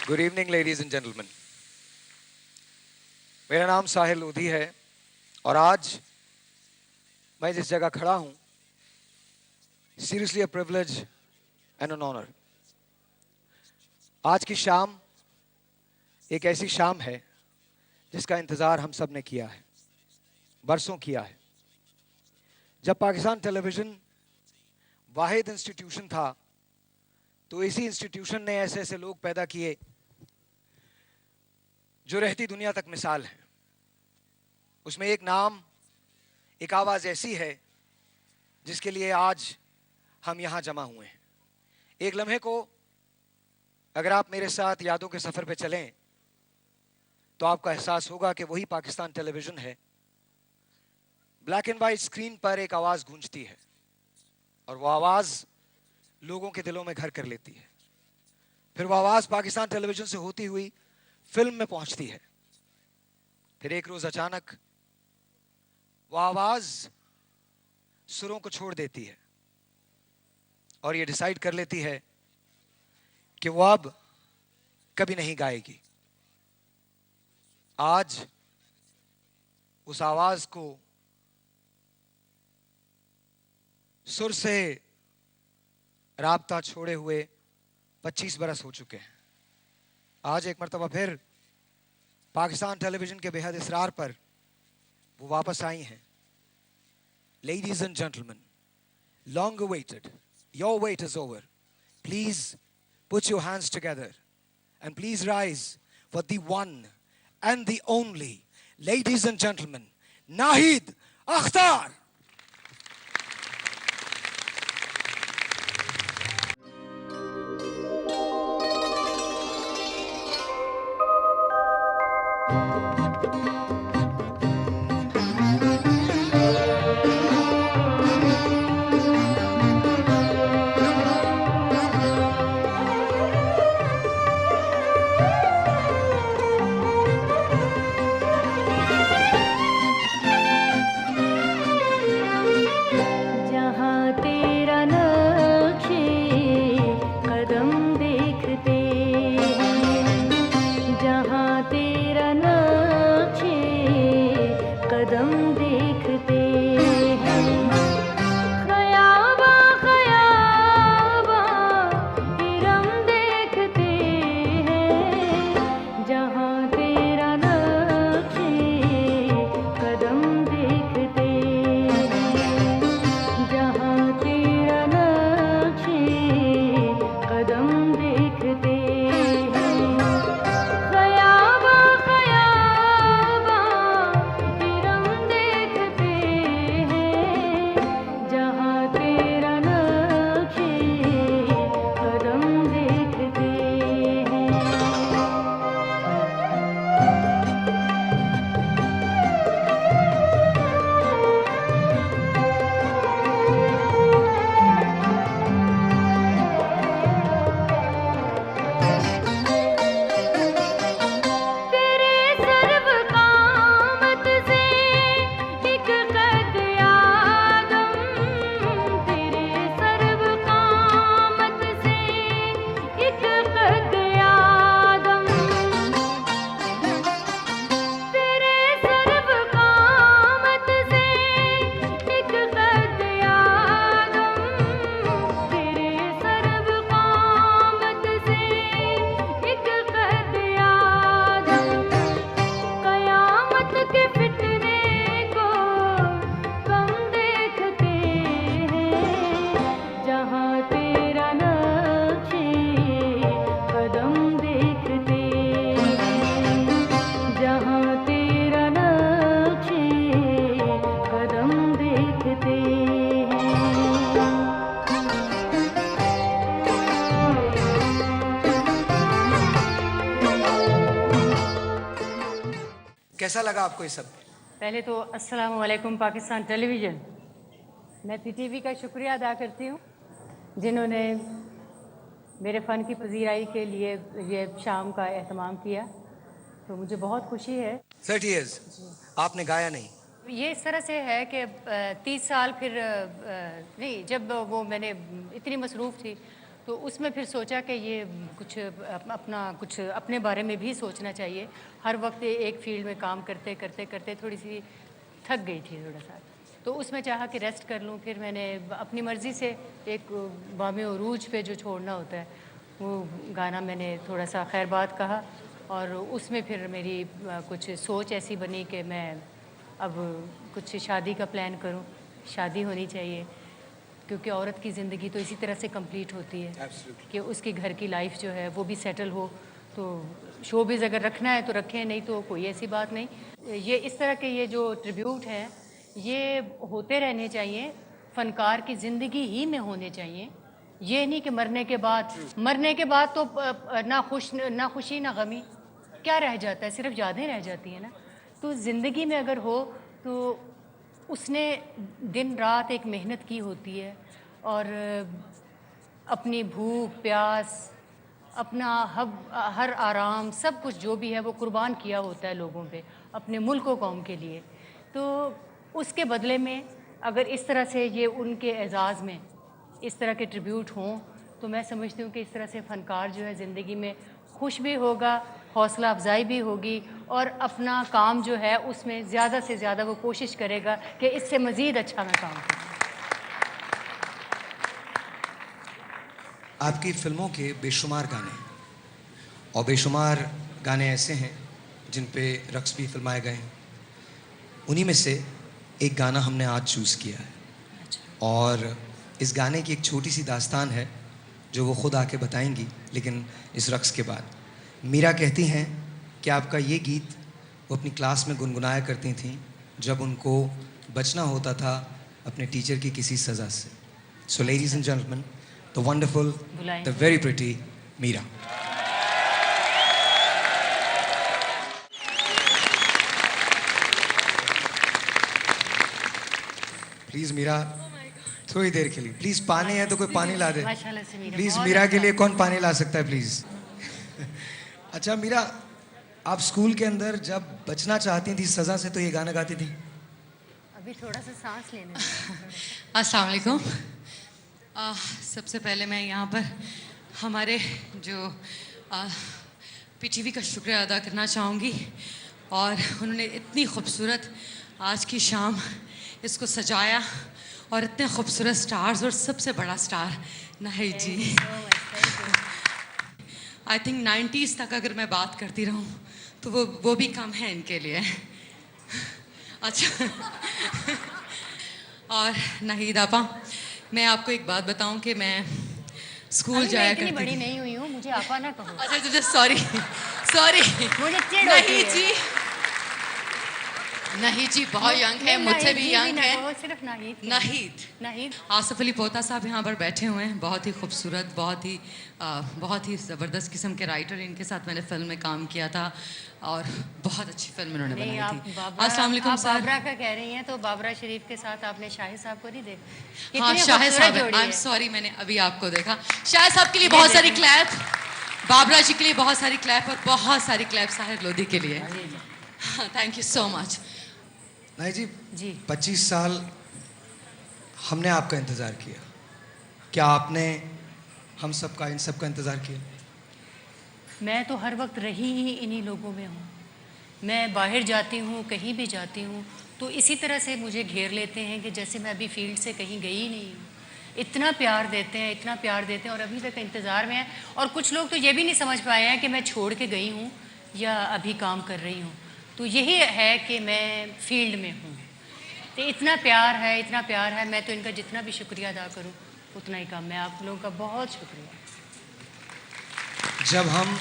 Good evening ladies and gentleman. मेरा नाम साहिल लोधी है और आज मैं जिस जगह खड़ा हूं, seriously a privilege and an honour. आज की शाम एक ऐसी शाम है जिसका इंतजार हम सब ने किया है, बरसों किया है। जब पाकिस्तान टेलीविजन वाहिद इंस्टीट्यूशन था तो इसी इंस्टीट्यूशन ने ऐसे ऐसे लोग पैदा किए जो रहती दुनिया तक मिसाल है। उसमें एक नाम, एक आवाज ऐसी है जिसके लिए आज हम यहां जमा हुए हैं। एक लम्हे को अगर आप मेरे साथ यादों के सफर पे चलें तो आपको एहसास होगा कि वही पाकिस्तान टेलीविजन है। ब्लैक एंड व्हाइट स्क्रीन पर एक आवाज गूंजती है और वो आवाज लोगों के दिलों में घर कर लेती है। फिर वो आवाज पाकिस्तान टेलीविजन से होती हुई फिल्म में पहुंचती है। फिर एक रोज अचानक वो आवाज सुरों को छोड़ देती है और ये डिसाइड कर लेती है कि वो अब कभी नहीं गाएगी। आज उस आवाज को सुर से राब्ता छोड़े हुए 25 बरस हो चुके हैं। आज एक मर्तबा फिर पाकिस्तान टेलीविजन के बेहद इसरार पर वो वापस आई हैं। Ladies and gentlemen, long awaited, your wait is over. Please put your hands together and please rise for the one and the only, ladies and gentlemen, Nahid Akhtar. कैसा लगा आपको ये सब? पहले तो अस्सलाम वालेकुम पाकिस्तान टेलीविज़न। मैं पीटीवी का शुक्रिया अदा करती हूँ जिन्होंने मेरे फ़न की पजीराई के लिए ये शाम का एहतमाम किया, तो मुझे बहुत खुशी है। 30 years आपने गाया नहीं? ये इस तरह से है कि 30 साल फिर नहीं, जब वो मैंने इतनी मसरूफ़ थी तो उसमें फिर सोचा कि ये कुछ अपने बारे में भी सोचना चाहिए। हर वक्त एक फील्ड में काम करते करते करते थोड़ी सी थक गई थी थोड़ा सा, तो उसमें चाहा कि रेस्ट कर लूँ। फिर मैंने अपनी मर्ज़ी से एक बामे उरूज पे जो छोड़ना होता है वो गाना मैंने थोड़ा सा खैरबाद कहा, और उसमें फिर मेरी कुछ सोच ऐसी बनी कि मैं अब कुछ शादी का प्लान करूं। शादी होनी चाहिए, क्योंकि औरत की ज़िंदगी तो इसी तरह से कंप्लीट होती है कि उसके घर की लाइफ जो है वो भी सेटल हो। तो शोबिज़ अगर रखना है तो रखें, नहीं तो कोई ऐसी बात नहीं। ये इस तरह के ये जो ट्रिब्यूट हैं ये होते रहने चाहिए, फ़नकार की ज़िंदगी ही में होने चाहिए। ये नहीं कि मरने के बाद तो ना खुशी ना गमी, क्या रह जाता है, सिर्फ यादें रह जाती हैं ना। तो ज़िंदगी में अगर हो तो उसने दिन रात एक मेहनत की होती है, और अपनी भूख प्यास, अपना हर आराम, सब कुछ जो भी है वो कुर्बान किया होता है लोगों पे, अपने मुल्क व कौम के लिए। तो उसके बदले में अगर इस तरह से ये उनके एजाज़ में इस तरह के ट्रिब्यूट हों, तो मैं समझती हूँ कि इस तरह से फ़नकार जो है ज़िंदगी में खुश भी होगा, हौसला अफजाई भी होगी, और अपना काम जो है उसमें ज़्यादा से ज़्यादा वो कोशिश करेगा कि इससे मज़ीद अच्छा मैं काम करूँ। आपकी फिल्मों के बेशुमार गाने, और बेशुमार गाने ऐसे हैं जिन पे रक्स भी फिल्माए गए हैं। उन्हीं में से एक गाना हमने आज चूज़ किया है, और इस गाने की एक छोटी सी दास्तान है जो वो खुद आके बताएंगी, लेकिन इस रक्स के बाद। मीरा कहती हैं कि आपका ये गीत वो अपनी क्लास में गुनगुनाया करती थीं जब उनको बचना होता था अपने टीचर की किसी सज़ा से। So ladies and gentleman, the wonderful, the very pretty Meera. Please Meera, थोड़ी देर के लिए प्लीज़। पानी है तो कोई पानी ला दे प्लीज़। मीरा के लिए कौन पानी ला सकता है प्लीज़। अच्छा मीरा, आप स्कूल के अंदर जब बचना चाहती थी सज़ा से तो ये गाना गाती थी? अभी थोड़ा सा सांस लेने अस्सलाम वालेकुम। सबसे पहले मैं यहाँ पर हमारे जो पीटीवी का शुक्रिया अदा करना चाहूँगी, और उन्होंने इतनी खूबसूरत आज की शाम इसको सजाया, और इतने खूबसूरत स्टार्स, और सबसे बड़ा star Nahid ji. I think 90s तक अगर मैं बात करती रहूं तो वो भी कम है इनके लिए। अच्छा और नाहिद आपा, मैं आपको एक बात बताऊं कि मैं स्कूल जाया करती थी। इतनी बड़ी नहीं हुई हूँ, मुझे आपा ना कहो। अच्छा सॉरी मुझे चिढ़ होती है। नाहिद जी बहुत यंग है, मुझसे भी यंग है। सिर्फ नाहिद आसिफ अली पोता साहब यहाँ पर बैठे हुए हैं, बहुत ही खूबसूरत, बहुत ही ज़बरदस्त किस्म के राइटर। इनके साथ मैंने फिल्म में काम किया था, और बहुत अच्छी फिल्म इन्होंने बनाई थी। अस्सलाम वालेकुम सर। बाबरा का कह रही हैं तो बाबरा शरीफ के साथ आपने शाहिद साहब को नहीं देखा? हाँ शाहिद साहब, आई एम सॉरी, मैंने अभी आपको देखा। शाहिद साहब के लिए बहुत सारी क्लैप, बाबरा जी के लिए बहुत सारी क्लैप, और बहुत सारी क्लैप साहिर लोधी के लिए। Thank you so much. नहीं जी 25 साल हमने आपका इंतज़ार किया, क्या आपने हम सबका, इन सब का इंतज़ार किया? मैं तो हर वक्त रही ही इन्हीं लोगों में हूँ। मैं बाहर जाती हूँ, कहीं भी जाती हूँ तो इसी तरह से मुझे घेर लेते हैं कि जैसे मैं अभी फील्ड से कहीं गई ही नहीं हूँ। इतना प्यार देते हैं, इतना प्यार देते हैं, और अभी तक इंतज़ार में है। और कुछ लोग तो ये भी नहीं समझ पाए हैं कि मैं छोड़ के गई हूँ या अभी काम कर रही हूँ। तो यही है कि मैं फील्ड में हूँ। तो इतना प्यार है, मैं तो इनका जितना भी शुक्रिया अदा करूँ उतना ही कम है। आप लोगों का बहुत शुक्रिया। जब हम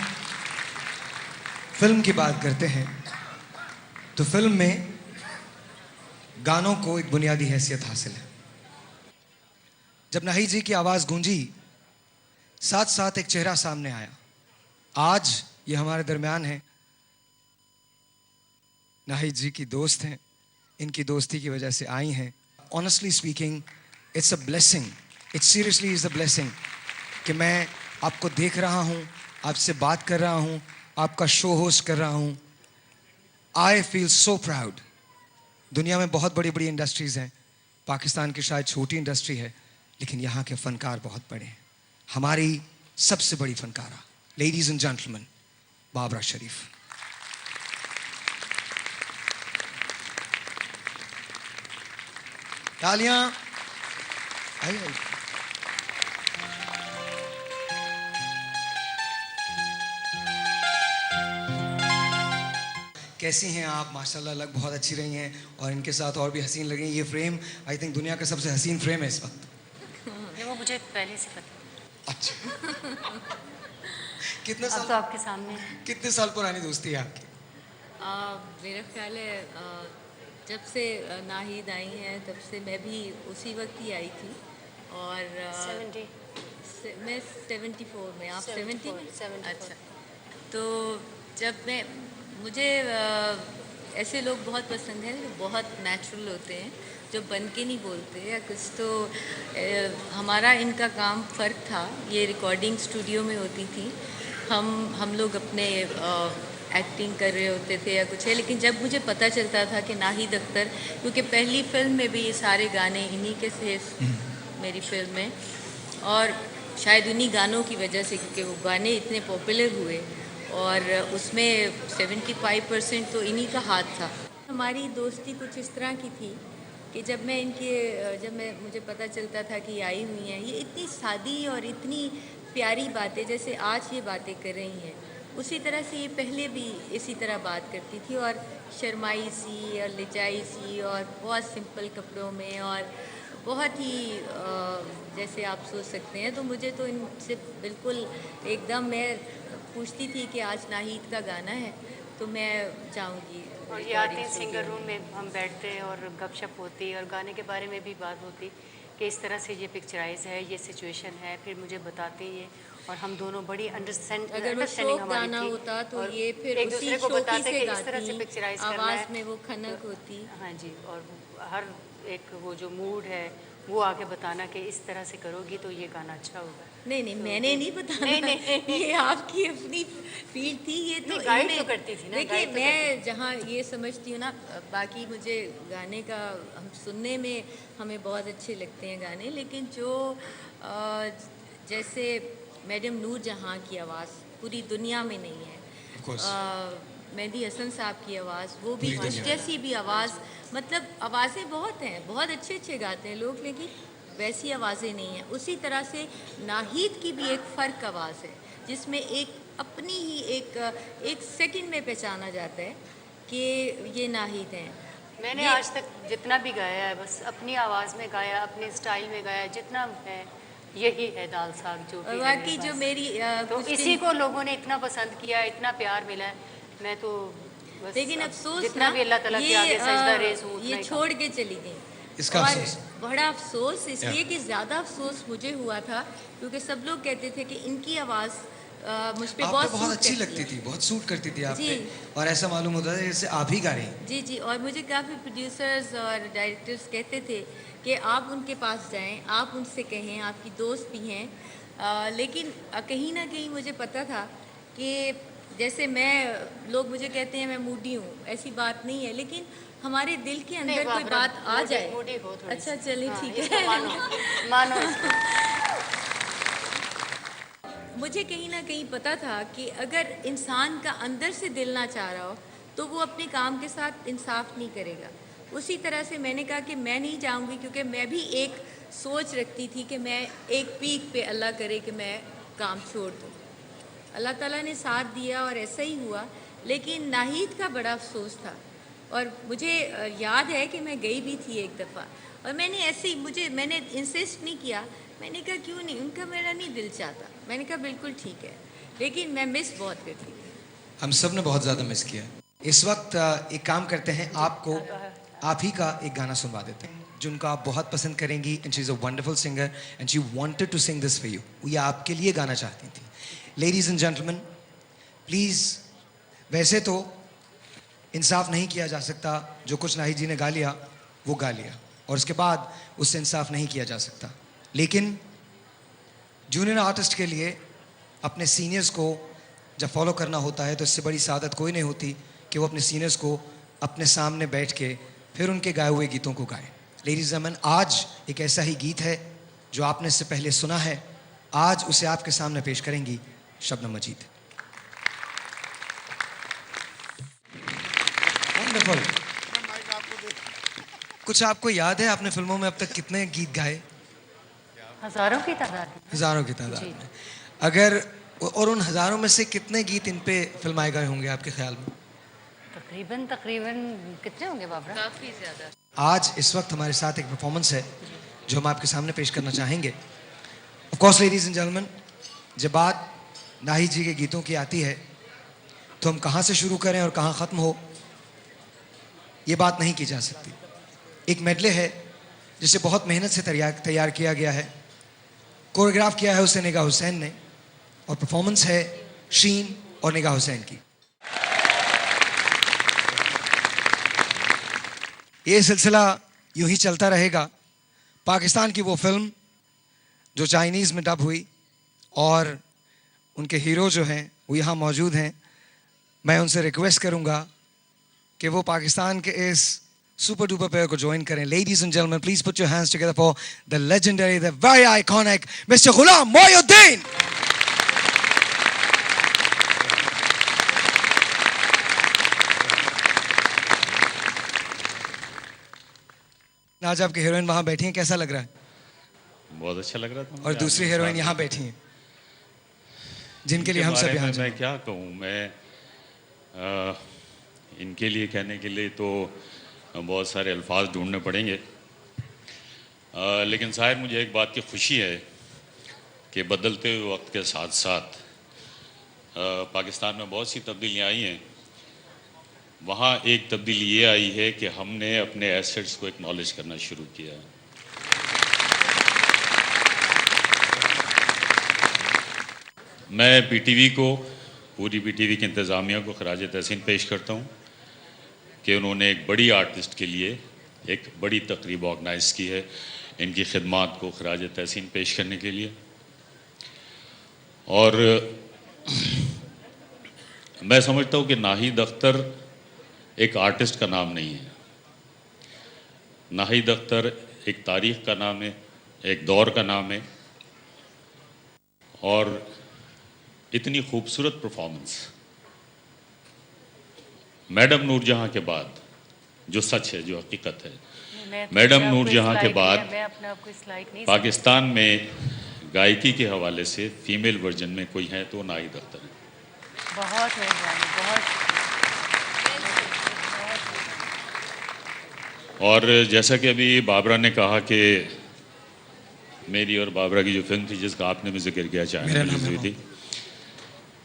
फिल्म की बात करते हैं तो फिल्म में गानों को एक बुनियादी हैसियत हासिल है। जब नाहिद जी की आवाज़ गूंजी, साथ साथ एक चेहरा सामने आया। आज ये हमारे दरमियान है, नाहिद जी की दोस्त हैं, इनकी दोस्ती की वजह से आई हैं। Honestly speaking, it's a blessing, it's seriously is a blessing कि मैं आपको देख रहा हूँ, आपसे बात कर रहा हूँ, आपका शो होस्ट कर रहा हूँ। I feel so proud. दुनिया में बहुत बड़ी बड़ी इंडस्ट्रीज़ हैं, पाकिस्तान की शायद छोटी इंडस्ट्री है, लेकिन यहाँ के फ़नकार बहुत बड़े हैं। हमारी सबसे बड़ी फनकारा, लेडीज एंड जेंटलमैन, बाबरा शरीफ। तालियां। आइए। कैसी हैं आप? माशाल्लाह लग बहुत अच्छी रही हैं और इनके साथ और भी हसीन लग रही हैं। ये फ्रेम आई थिंक दुनिया का सबसे हसीन फ्रेम है इस वक्त। वो मुझे पहले से पता। अच्छा। कितने अब साल, तो आपके सामने कितने साल पुरानी दोस्ती है आपकी? मेरा ख्याल है जब से नाहिद आई हैं तब से मैं भी उसी वक्त ही आई थी और 70 मैं 74 में, आप 70 में? 74 अच्छा, तो जब मैं मुझे ऐसे लोग बहुत पसंद हैं जो बहुत नेचुरल होते हैं, जो बन के नहीं बोलते या कुछ। तो हमारा इनका काम फ़र्क था। ये रिकॉर्डिंग स्टूडियो में होती थी, हम लोग अपने एक्टिंग कर रहे होते थे या कुछ है। लेकिन जब मुझे पता चलता था कि नाहिद अख्तर, क्योंकि पहली फिल्म में भी ये सारे गाने इन्हीं के थे मेरी फिल्म में, और शायद उन्हीं गानों की वजह से, क्योंकि वो गाने इतने पॉपुलर हुए और उसमें 75% तो इन्हीं का हाथ था। हमारी दोस्ती कुछ इस तरह की थी कि जब मुझे पता चलता था कि आई हुई हैं, ये इतनी सादी और इतनी प्यारी बातें, जैसे आज ये बातें कर रही हैं, उसी तरह से ये पहले भी इसी तरह बात करती थी, और शर्माई सी और लिचाई सी और बहुत सिंपल कपड़ों में, और बहुत ही जैसे आप सोच सकते हैं। तो मुझे तो इनसे बिल्कुल एकदम, मैं पूछती थी कि आज नाहिद का गाना है तो मैं जाऊंगी। और ये आते हैं सिंगर रूम में, हम बैठते और गपशप होती और गाने के बारे में भी बात होती कि इस तरह से ये पिक्चराइज है, ये सिचुएशन है, फिर मुझे बताते ये, और हम दोनों बड़ी अगर वो शोक गाना होता तो ये फिर एक दूसरे को बताते कि इस तरह से गाती, पिक्चराइज करना है, आवाज़ में वो खनक होती। हाँ जी, और हर एक वो जो मूड है वो आके बताना कि इस तरह से करोगी तो ये गाना अच्छा होगा। नहीं, मैंने नहीं बताना। नहीं। ये आपकी अपनी फील्ड थी। ये तो गाइड तो करती थी ना। देखिए, मैं जहाँ ये समझती हूँ ना, बाकी मुझे गाने का, हम सुनने में हमें बहुत अच्छे लगते हैं गाने, लेकिन जो जैसे मैडम नूर जहाँ की आवाज़ पूरी दुनिया में नहीं है, मेहदी हसन साहब की आवाज़, वो भी जैसी भी आवाज़, मतलब आवाज़ें बहुत हैं, बहुत अच्छे अच्छे गाते हैं लोग, लेकिन वैसी आवाज़ें नहीं हैं। उसी तरह से नाहिद की भी एक फ़र्क आवाज़ है, जिसमें एक अपनी ही एक सेकंड में पहचाना जाता है कि ये नाहिद हैं। मैंने आज तक जितना भी गाया है बस अपनी आवाज़ में गाया, अपने स्टाइल में गाया, जितना है यही है दाल साग जो भी बाकी जो मेरी तो इसी को लोगों ने इतना पसंद किया, इतना प्यार मिला है। मैं तो बस लेकिन अफसोस जितना भी अल्लाह ताला के आगे सजदा रेज़ हूं, ये छोड़ के चली गई। इसका और अफसोस, बड़ा अफसोस इसलिए कि ज़्यादा अफसोस मुझे हुआ था क्योंकि सब लोग कहते थे कि इनकी आवाज़ मुझ पे आप बहुत पे बहुत सूट अच्छी करती लगती है। थी, बहुत सूट करती थी आप जी। पे, और ऐसा मालूम होता था जैसे आप ही गा रही हैं। जी जी, और मुझे काफ़ी प्रोड्यूसर्स और डायरेक्टर्स कहते थे कि आप उनके पास जाएं, आप उनसे कहें, आपकी दोस्त भी हैं। लेकिन कहीं ना कहीं मुझे पता था कि जैसे लोग मुझे कहते हैं मैं मूडी हूँ, ऐसी बात नहीं है, लेकिन हमारे दिल के अंदर कोई बात आ जाए। मूडी हो थोड़ी अच्छा, सी। चलिए हाँ, ठीक इसको है। मानो इसको। मुझे कहीं ना कहीं पता था कि अगर इंसान का अंदर से दिल ना चाह रहा हो तो वो अपने काम के साथ इंसाफ नहीं करेगा। उसी तरह से मैंने कहा कि मैं नहीं जाऊंगी, क्योंकि मैं भी एक सोच रखती थी कि मैं एक पीक पे, अल्लाह करे कि मैं काम छोड़ दूँ। अल्लाह ताला ने साथ दिया और ऐसा ही हुआ। लेकिन नाहिद का बड़ा अफसोस था, और मुझे याद है कि मैं गई भी थी एक दफ़ा, और मैंने ऐसे ही मैंने इंसिस्ट नहीं किया। मैंने कहा क्यों नहीं, उनका मेरा नहीं दिल चाहता। मैंने कहा बिल्कुल ठीक है, लेकिन मैं मिस बहुत करती थी। हम सब ने बहुत ज़्यादा मिस किया। इस वक्त एक काम करते हैं, आपको आप ही का एक गाना सुनवा देते हैं जिनको आप बहुत पसंद करेंगी, and she is a wonderful singer and she wanted to sing this for you. वो ये आपके लिए गाना चाहती थी। लेडीज एंड जेंटलमैन, प्लीज़, वैसे तो इंसाफ नहीं किया जा सकता, जो कुछ नाहिद जी ने गा लिया वो गा लिया, और उसके बाद उससे इंसाफ नहीं किया जा सकता, लेकिन जूनियर आर्टिस्ट के लिए अपने सीनियर्स को जब फॉलो करना होता है तो इससे बड़ी सादत कोई नहीं होती कि वो अपने सीनियर्स को अपने सामने बैठ के फिर उनके गाए हुए गीतों को गाए। लेडीज एंड जेंटलमैन, आज एक ऐसा ही गीत है जो आपने इससे पहले सुना है, आज उसे आपके सामने पेश करेंगी शबनम मजीद। वंडरफुल। कुछ आपको याद है आपने फिल्मों में अब तक कितने गीत गाए? हजारों की तादाद में। हजारों की तादाद में। अगर और उन हजारों में से कितने गीत इन पे फिल्माए गए होंगे आपके ख्याल में? तकरीबन कितने होंगे बाबरा? काफ़ी ज़्यादा। आज इस वक्त हमारे साथ एक परफॉर्मेंस है जो हम आपके सामने पेश करना चाहेंगे। Of course ladies and gentleman, जब बात नाहिद जी के गीतों की आती है तो हम कहाँ से शुरू करें और कहाँ ख़त्म हो ये बात नहीं की जा सकती। एक मेडले है जिसे बहुत मेहनत से तैयार किया गया है, कोरियोग्राफ किया है उसे निगाह हुसैन ने, और परफॉर्मेंस है शीन और निगाह हुसैन की। ये सिलसिला यूं ही चलता रहेगा। पाकिस्तान की वो फिल्म जो चाइनीज़ में डब हुई और उनके हीरो जो हैं वो यहाँ मौजूद हैं, मैं उनसे रिक्वेस्ट करूँगा कि वो पाकिस्तान के इस सुपर डुपर पेयर को ज्वाइन करें। Ladies and gentleman, please put your hands together for the legendary, the very iconic mister Ghulam Moinuddin. आज आपकी हीरोइन वहां बैठी हैं, कैसा लग रहा है? बहुत अच्छा लग रहा था। और दूसरी हीरोइन यहाँ बैठी हैं जिनके लिए हम सब यहाँ मैं क्या कहूँ, मैं इनके लिए कहने के लिए तो बहुत सारे अल्फाज ढूंढने पड़ेंगे, लेकिन शायद मुझे एक बात की खुशी है कि बदलते हुए वक्त के साथ साथ पाकिस्तान में बहुत सी तब्दीलियाँ आई हैं। वहाँ एक तब्दीली ये आई है कि हमने अपने एसेट्स को एक्नॉलेज करना शुरू किया। मैं पीटीवी को, पूरी पीटीवी की इंतज़ामिया को खराज तहसीन पेश करता हूँ कि उन्होंने एक बड़ी आर्टिस्ट के लिए एक बड़ी तकरीब ऑर्गेनाइज की है, इनकी खिदमात को खराज तहसीन पेश करने के लिए। और मैं समझता हूँ कि नाहिद अख्तर एक आर्टिस्ट का नाम नहीं है। नाहिद अख्तर एक तारीख़ का नाम है, एक दौर का नाम है, और इतनी खूबसूरत परफॉर्मेंस मैडम नूरजहां के बाद, जो सच है, जो हकीकत है, मैडम नूरजहां के बाद पाकिस्तान में गायकी के हवाले से फीमेल वर्जन में कोई है तो नाहिद अख्तर है। बहुत मेहरबानी, बहुत। और जैसा कि अभी बाबरा ने कहा कि मेरी और बाबरा की जो फिल्म थी जिसका आपने भी जिक्र किया, चाइना रिलीज हुई थी,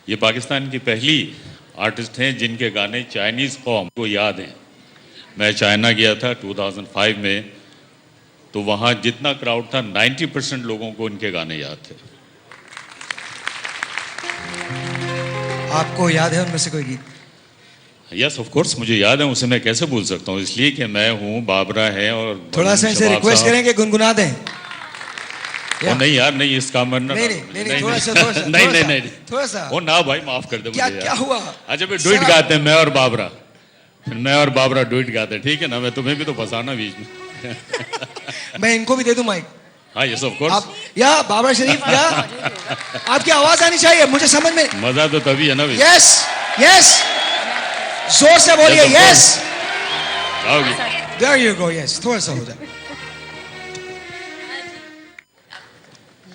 ये पाकिस्तान की पहली आर्टिस्ट हैं जिनके गाने चाइनीज़ कौम को याद हैं। मैं चाइना गया था 2005 में, तो वहाँ जितना क्राउड था 90% लोगों को इनके गाने याद थे। आपको याद है उनमें से कोई गीत? यस ऑफ कोर्स मुझे याद है, उसे मैं कैसे भूल सकता हूँ, इसलिए कि मैं हूँ, बाबरा है, और थोड़ा सा इनसे रिक्वेस्ट करें कि गुनगुना दें। ओ नहीं यार, नहीं, इसका मन ना, नहीं, थोड़ा सा थोड़ा सा ओ ना भाई, माफ कर दे मुझे। क्या हुआ? अच्छा फिर डुइट गाते हैं मैं और बाबरा, फिर मैं और बाबरा डुइट गाते हैं, ठीक है ना? मैं तुम्हें भी तो फंसाना बीच में। मैं इनको भी दे दूं माइक? हाँ यस ऑफ कोर्स। या बाबरा शरीफ, या आपकी आवाज आनी चाहिए, मुझे समझ में। मजा तो तभी है ना भाई। यस यस, जोर से बोलिए yes. There you go, yes, थोड़ा सा हो जाए।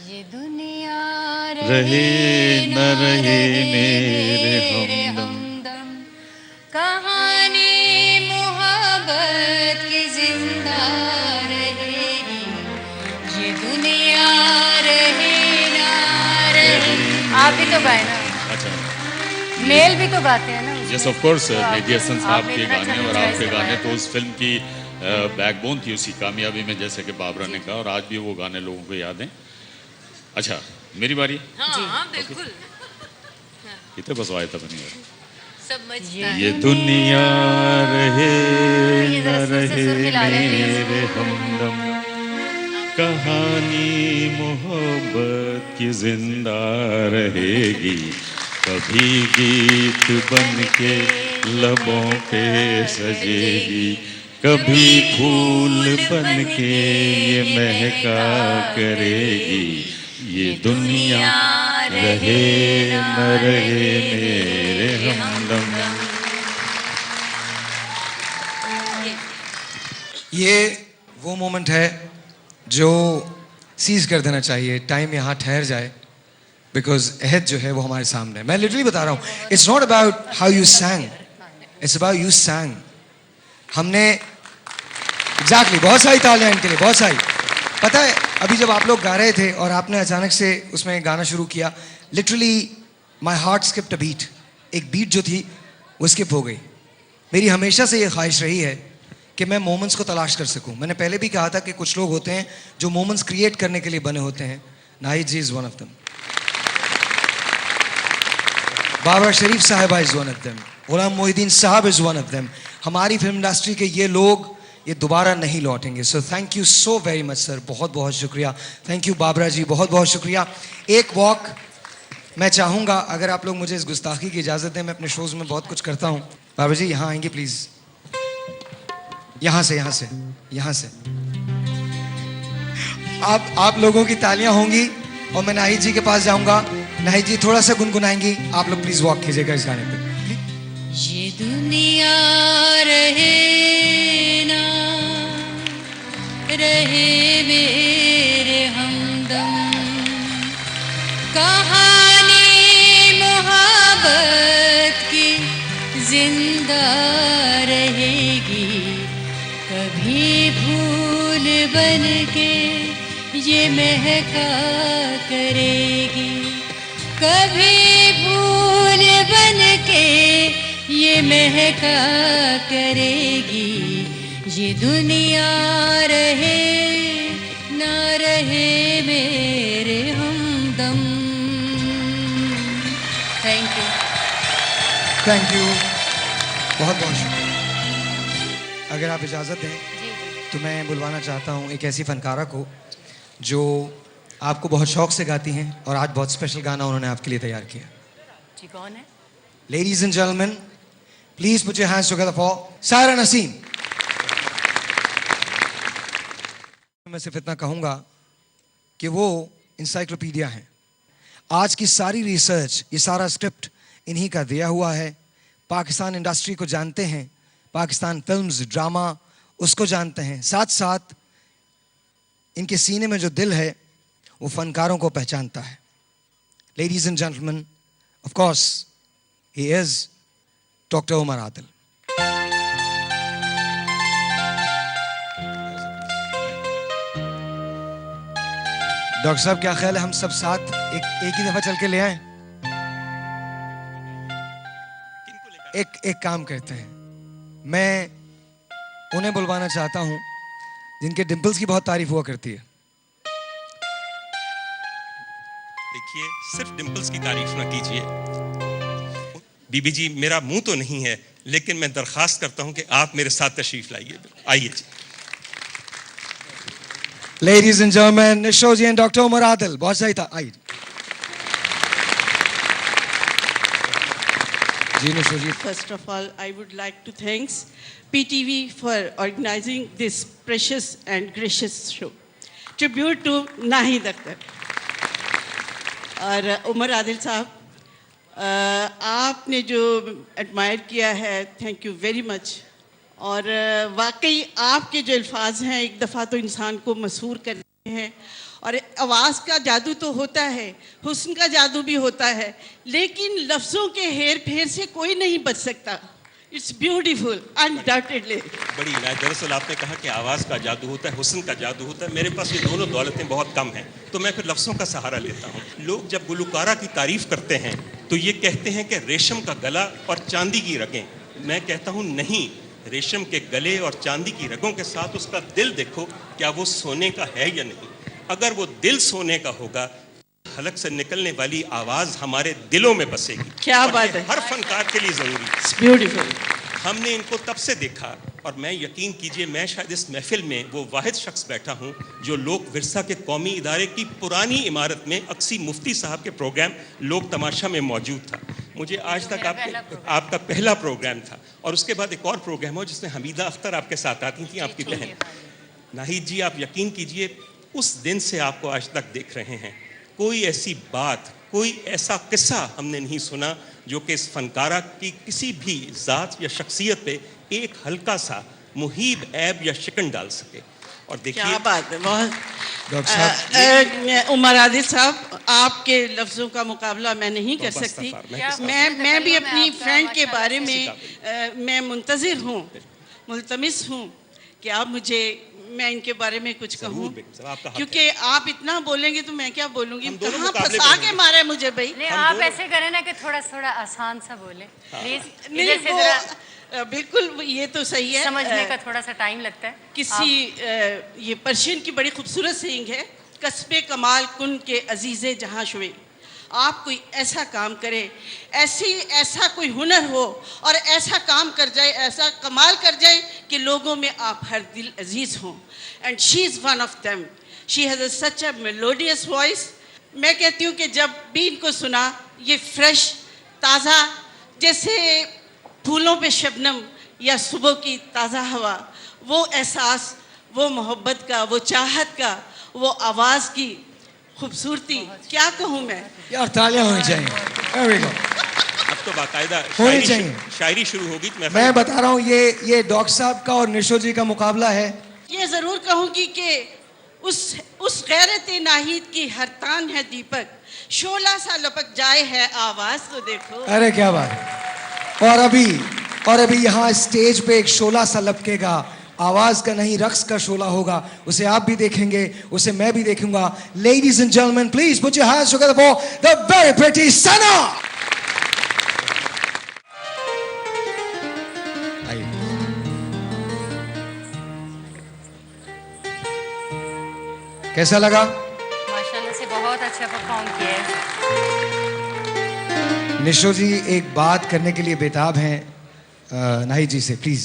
ये दुनिया रहे न रहे मेरे हमदम, कहानी मोहब्बत की जिंदा रहेगी, ये दुनिया रहे ना रहे। आप भी तो गाए ना? अच्छा, मेल भी तो गाते हैं ना? Yes of course, Mehdi Hassan साहब आपने के इतना गाने अच्छा और आपके choice गाने लगाया। तो उस फिल्म की बैकबोन थी, उसी कामयाबी में, जैसे कि बाबरा ने कहा, और आज भी वो गाने लोगों को याद हैं। अच्छा मेरी बारी। हाँ बिल्कुल, कितने बस आया था बनी यार। समझता ये दुनिया रहे ये न जरा सुर से सुर रहे मिला लें, मेरे हमदम, कहानी मोहब्बत की जिंदा रहेगी, कभी गीत बन के लबों पे सजेगी, कभी फूल बन के ये महका करेगी, ये दुनिया रहे न रहे मेरे हमदम। ये वो मोमेंट है जो सीज कर देना चाहिए, टाइम यहाँ ठहर जाए, बिकॉज अहद जो है वो हमारे सामने है। मैं लिटरली बता रहा हूँ, it's not about how you सैंग, it's about you सैंग। हमने एग्जैक्टली बहुत सारी तालियां इनके लिए, बहुत सारी। पता है अभी जब आप लोग गा रहे थे और आपने अचानक से उसमें गाना शुरू किया, literally my heart skipped a beat. एक बीट जो थी वो स्किप हो गई। मेरी हमेशा से ये ख्वाहिश रही है कि मैं मोमेंट्स को तलाश कर सकूं। मैंने पहले भी कहा था कि कुछ लोग होते हैं जो मोमेंट्स क्रिएट करने के लिए बने होते हैं। Nahid ji is one of them, Babra Sharif sahiba is one of them, Ghulam Mohiuddin sahab is one of them. हमारी फिल्म इंडस्ट्री के ये लोग ये दोबारा नहीं लौटेंगे। So thank you so very much sir, बहुत बहुत शुक्रिया। थैंक यू बाबरा जी, बहुत बहुत शुक्रिया। एक वॉक मैं चाहूँगा, अगर आप लोग मुझे इस गुस्ताखी की इजाज़त दें। मैं अपने शोज़ में बहुत कुछ करता हूँ। बाबरा जी यहाँ आएंगे प्लीज़, यहाँ से यहाँ से यहाँ से। आप लोगों की तालियां होंगी और मैं नाहिद जी के पास जाऊंगा। नाहिद जी थोड़ा सा गुनगुनाएंगी, आप लोग प्लीज वॉक कीजिएगा इस गाने पे। ये दुनिया रहे ना रहे मेरे हमदम, कहानी मोहब्बत की जिंदा रहेगी, कभी भूल बन के ये महका करेगी, कभी भूल बन के ये महका करेगी। ये दुनिया रहे ना रहे मेरे हमदम। थैंक यू, थैंक यू, बहुत बहुत शुक्रिया। अगर आप इजाज़त दें तो मैं बुलवाना चाहता हूँ एक ऐसी फनकारा को जो आपको बहुत शौक से गाती हैं और आज बहुत स्पेशल गाना उन्होंने आपके लिए तैयार किया। जी कौन है? Ladies and gentleman, please put your hands together for Saira Naseem. मैं सिर्फ इतना कहूँगा कि वो इंसाइक्लोपीडिया हैं। आज की सारी रिसर्च, ये सारा स्क्रिप्ट इन्हीं का दिया हुआ है। पाकिस्तान इंडस्ट्री को जानते हैं, पाकिस्तान फिल्म्स, ड्रामा उसको जानते हैं, साथ साथ इनके सीने में जो दिल है वो फनकारों को पहचानता है। Ladies and gentleman, of course he is doctor Umar Adil. Doctor साहब क्या ख्याल है हम सब साथ एक ही दफा चल के ले आए? एक काम करते हैं, मैं उन्हें बुलवाना चाहता हूं जिनके डिंपल्स की बहुत तारीफ हुआ करती है। देखिए, सिर्फ डिंपल्स की तारीफ ना कीजिए। बीबी जी, मेरा मुंह तो नहीं है, लेकिन मैं दरखास्त करता हूं कि आप मेरे साथ तशरीफ लाइए। आइए जी। Ladies and gentlemen, Nishoji and Dr. Umar Adil, बहुत सही था। आइए जी निशोजी। First of all, I would like to thank PTV for organizing this precious and gracious show. Tribute to Nahid Akhtar और उमर आदिल साहब, आपने जो एडमायर किया है, थैंक यू वेरी मच। और वाकई आपके जो अल्फाज हैं एक दफ़ा तो इंसान को मसहूर करते हैं। और आवाज़ का जादू तो होता है, हुस्न का जादू भी होता है, लेकिन लफ्ज़ों के हेर फेर से कोई नहीं बच सकता। It's beautiful undoubtedly. बड़ी इनायत। दरअसल आपने कहा कि आवाज़ का जादू होता है, हुस्न का जादू होता है। मेरे पास ये दोनों दौलतें बहुत कम हैं, तो मैं फिर लफ्ज़ों का सहारा लेता हूँ। लोग जब गुलकारा की तारीफ़ करते हैं तो ये कहते हैं कि रेशम का गला और चांदी की रगें। मैं कहता हूँ नहीं, रेशम के गले और चांदी की रगों के साथ उसका दिल देखो, क्या वो सोने का है या नहीं। अगर वो दिल सोने का होगा, हलक से निकलने वाली आवाज़ हमारे दिलों में बसेगी। क्या बात है, हर फनकार के लिए ज़रूरी है। It's beautiful. हमने इनको तब से देखा, और मैं यकीन कीजिए मैं शायद इस महफिल में वो वाहिद शख्स बैठा हूँ जो लोक विरसा के कौमी इदारे की पुरानी इमारत में अक्सी मुफ्ती साहब के प्रोग्राम लोक तमाशा में मौजूद था। मुझे आज तक आपका पहला प्रोग्राम था, और उसके बाद एक और प्रोग्राम हो जिसमें हमीदा अख्तर आपके साथ आती थी, आपकी बहन। नाहिद जी, आप यकीन कीजिए उस दिन से आपको आज तक देख रहे हैं, कोई ऐसी बात, कोई ऐसा किस्सा हमने नहीं सुना जो कि इस फनकारा की किसी भी ज़ात या शख्सियत पे एक हल्का सा मुहीब ऐब या शिकन डाल सके। और देखिए क्या बात है, बहुत। डॉक्टर साहब, उमर आदिल साहब, आपके लफ्ज़ों का मुकाबला मैं नहीं कर सकती। मैं भी अपनी फ्रेंड के बारे में मैं मुंतज़िर हूँ, मुल्तमिस हूँ कि आप मुझे, मैं इनके बारे में कुछ कहूँ, क्योंकि आप इतना बोलेंगे तो मैं क्या बोलूँगी। कहाँ फंसा के मारा है मुझे भाई। नहीं, आप ऐसे करें ना कि थोड़ा थोड़ा आसान सा बोले प्लीज। नहीं, वो बिल्कुल ये तो सही है, समझने का थोड़ा सा टाइम लगता है। ये पर्शियन की बड़ी खूबसूरत सेइंग है, कस्बे कमाल कुन के अजीज़े जहाँ शुए। आप कोई ऐसा काम करें, ऐसा कोई हुनर हो और ऐसा काम कर जाए, ऐसा कमाल कर जाए कि लोगों में आप हर दिल अजीज़ हों। And she is one of them. She has such a melodious voice. मैं कहती हूँ कि जब भी इनको सुना, ये फ्रेश, ताज़ा, जैसे फूलों पे शबनम या सुबह की ताज़ा हवा, वो एहसास, वो मोहब्बत का, वो चाहत का, वो आवाज़ की खूबसूरती, क्या कहूँ मैं। यार तालियां होनी चाहिए। Very good. अब तो बाकायदा होनी चाहिए। शायरी शुरू होगी तो मैं बता रहा हूँ, ये डॉक्टर साहब का और निशो जी का मुकाबला है। ये ज़रूर कहूँगी कि उस गैरत नाहीद की हर तान है दीपक, शोला सा लपक जाए है आवाज़ तो देखो। अरे क्या बात। और अभी यहाँ स्टेज पे एक शोला सा लपकेगा, आवाज का नहीं रक्स का शोला होगा। उसे आप भी देखेंगे, उसे मैं भी देखूंगा। Ladies and gentleman, please put your hands together for the very pretty Sana. कैसा लगा? माशाल्लाह से बहुत अच्छा परफॉर्म किया है। निशो जी एक बात करने के लिए बेताब हैं नाहिद जी से, प्लीज।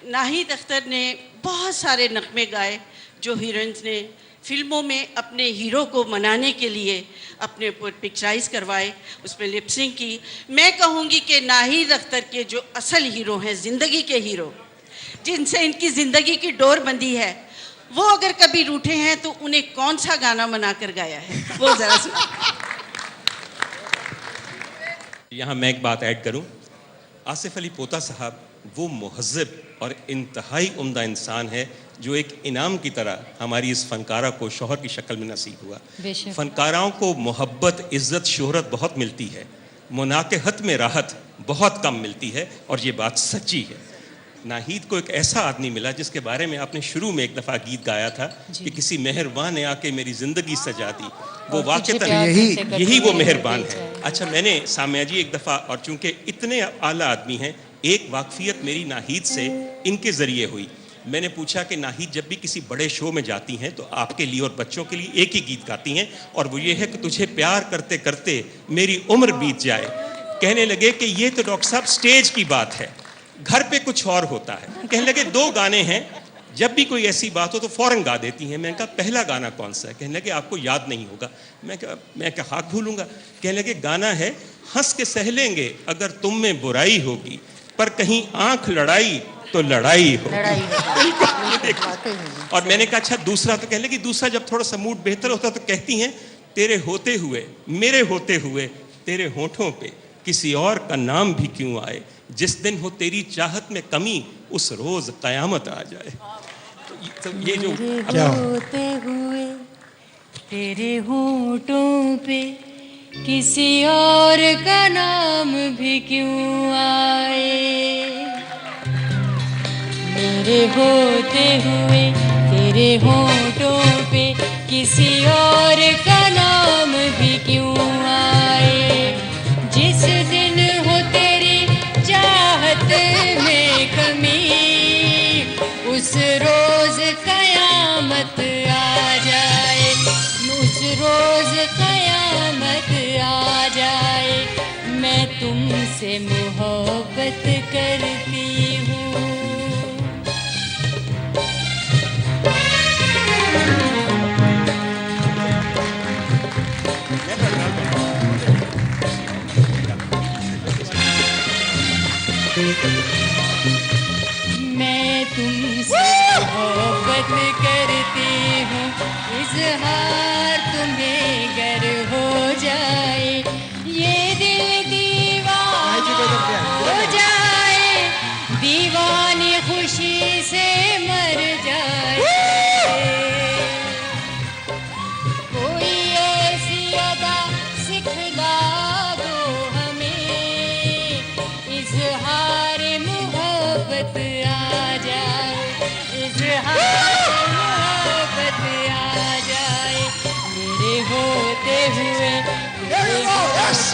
नाहिद अख्तर ने बहुत सारे नगमे गाए जो हीरोइंस ने फिल्मों में अपने हीरो को मनाने के लिए अपने पिक्चराइज करवाए, उसमें लिपसिंग की। मैं कहूँगी कि नाहिद अख्तर के जो असल हीरो हैं, ज़िंदगी के हीरो, जिनसे इनकी ज़िंदगी की डोर बंधी है, वो अगर कभी रूठे हैं तो उन्हें कौन सा गाना मना कर गाया है, वो ज़रा सुना। यहाँ मैं एक बात ऐड करूँ। आसिफ अली पोता साहब वो मुहज़्ज़ब और इंतहाई उम्दा इंसान है जो एक इनाम की तरह हमारी इस फनकारा को शोहर की शक्ल में नसीब हुआ। फनकाराओं को मोहब्बत, इज़्ज़त, शोहरत बहुत मिलती है, मुनाक़हत में राहत बहुत कम मिलती है, और ये बात सच्ची है। नाहिद को एक ऐसा आदमी मिला जिसके बारे में आपने शुरू में एक दफ़ा गीत गाया था कि किसी मेहरबान ने आके मेरी ज़िंदगी सजा दी। वो वाक़ई यही वो मेहरबान है। अच्छा, मैंने सामिया जी एक दफ़ा, और चूँकि इतने आला आदमी हैं, एक वाकफियत मेरी नाहिद से इनके ज़रिए हुई। मैंने पूछा कि नाहिद जब भी किसी बड़े शो में जाती हैं तो आपके लिए और बच्चों के लिए एक ही गीत गाती हैं, और वो ये है कि तुझे प्यार करते करते मेरी उम्र बीत जाए। कहने लगे कि ये तो डॉक्टर साहब स्टेज की बात है, घर पे कुछ और होता है। कहने लगे 2 गाने हैं, जब भी कोई ऐसी बात हो तो फ़ौरन गा देती हैं। मैंने कहा पहला गाना कौन सा है? कहने लगे आपको याद नहीं होगा। मैं क्या खाक भूलूंगा। कहने लगे गाना है हंस के सह लेंगे अगर तुम में बुराई होगी, पर कहीं आंख लड़ाई तो लड़ाई हो। और मैंने कहा अच्छा दूसरा? तो कहने लगी दूसरा जब थोड़ा सा मूड बेहतर होता तो कहती हैं तेरे होते हुए, मेरे होते हुए, तेरे होठों पे किसी और का नाम भी क्यों आए, जिस दिन हो तेरी चाहत में कमी उस रोज कयामत आ जाए। तो ये जो होते हुए तेरे होठों पे किसी और का नाम भी क्यों आए, मेरे होते हुए तेरे होठों पे किसी और का नाम भी क्यों आए, जिस दिन हो तेरी चाहत में कमी उस रोज कयामत आ जाए, उस रोज कयामत आ जाए। मैं तुमसे मोहब्बत करती हूँ। मैं तुमसे मोहब्बत करती हूँ, इज़हार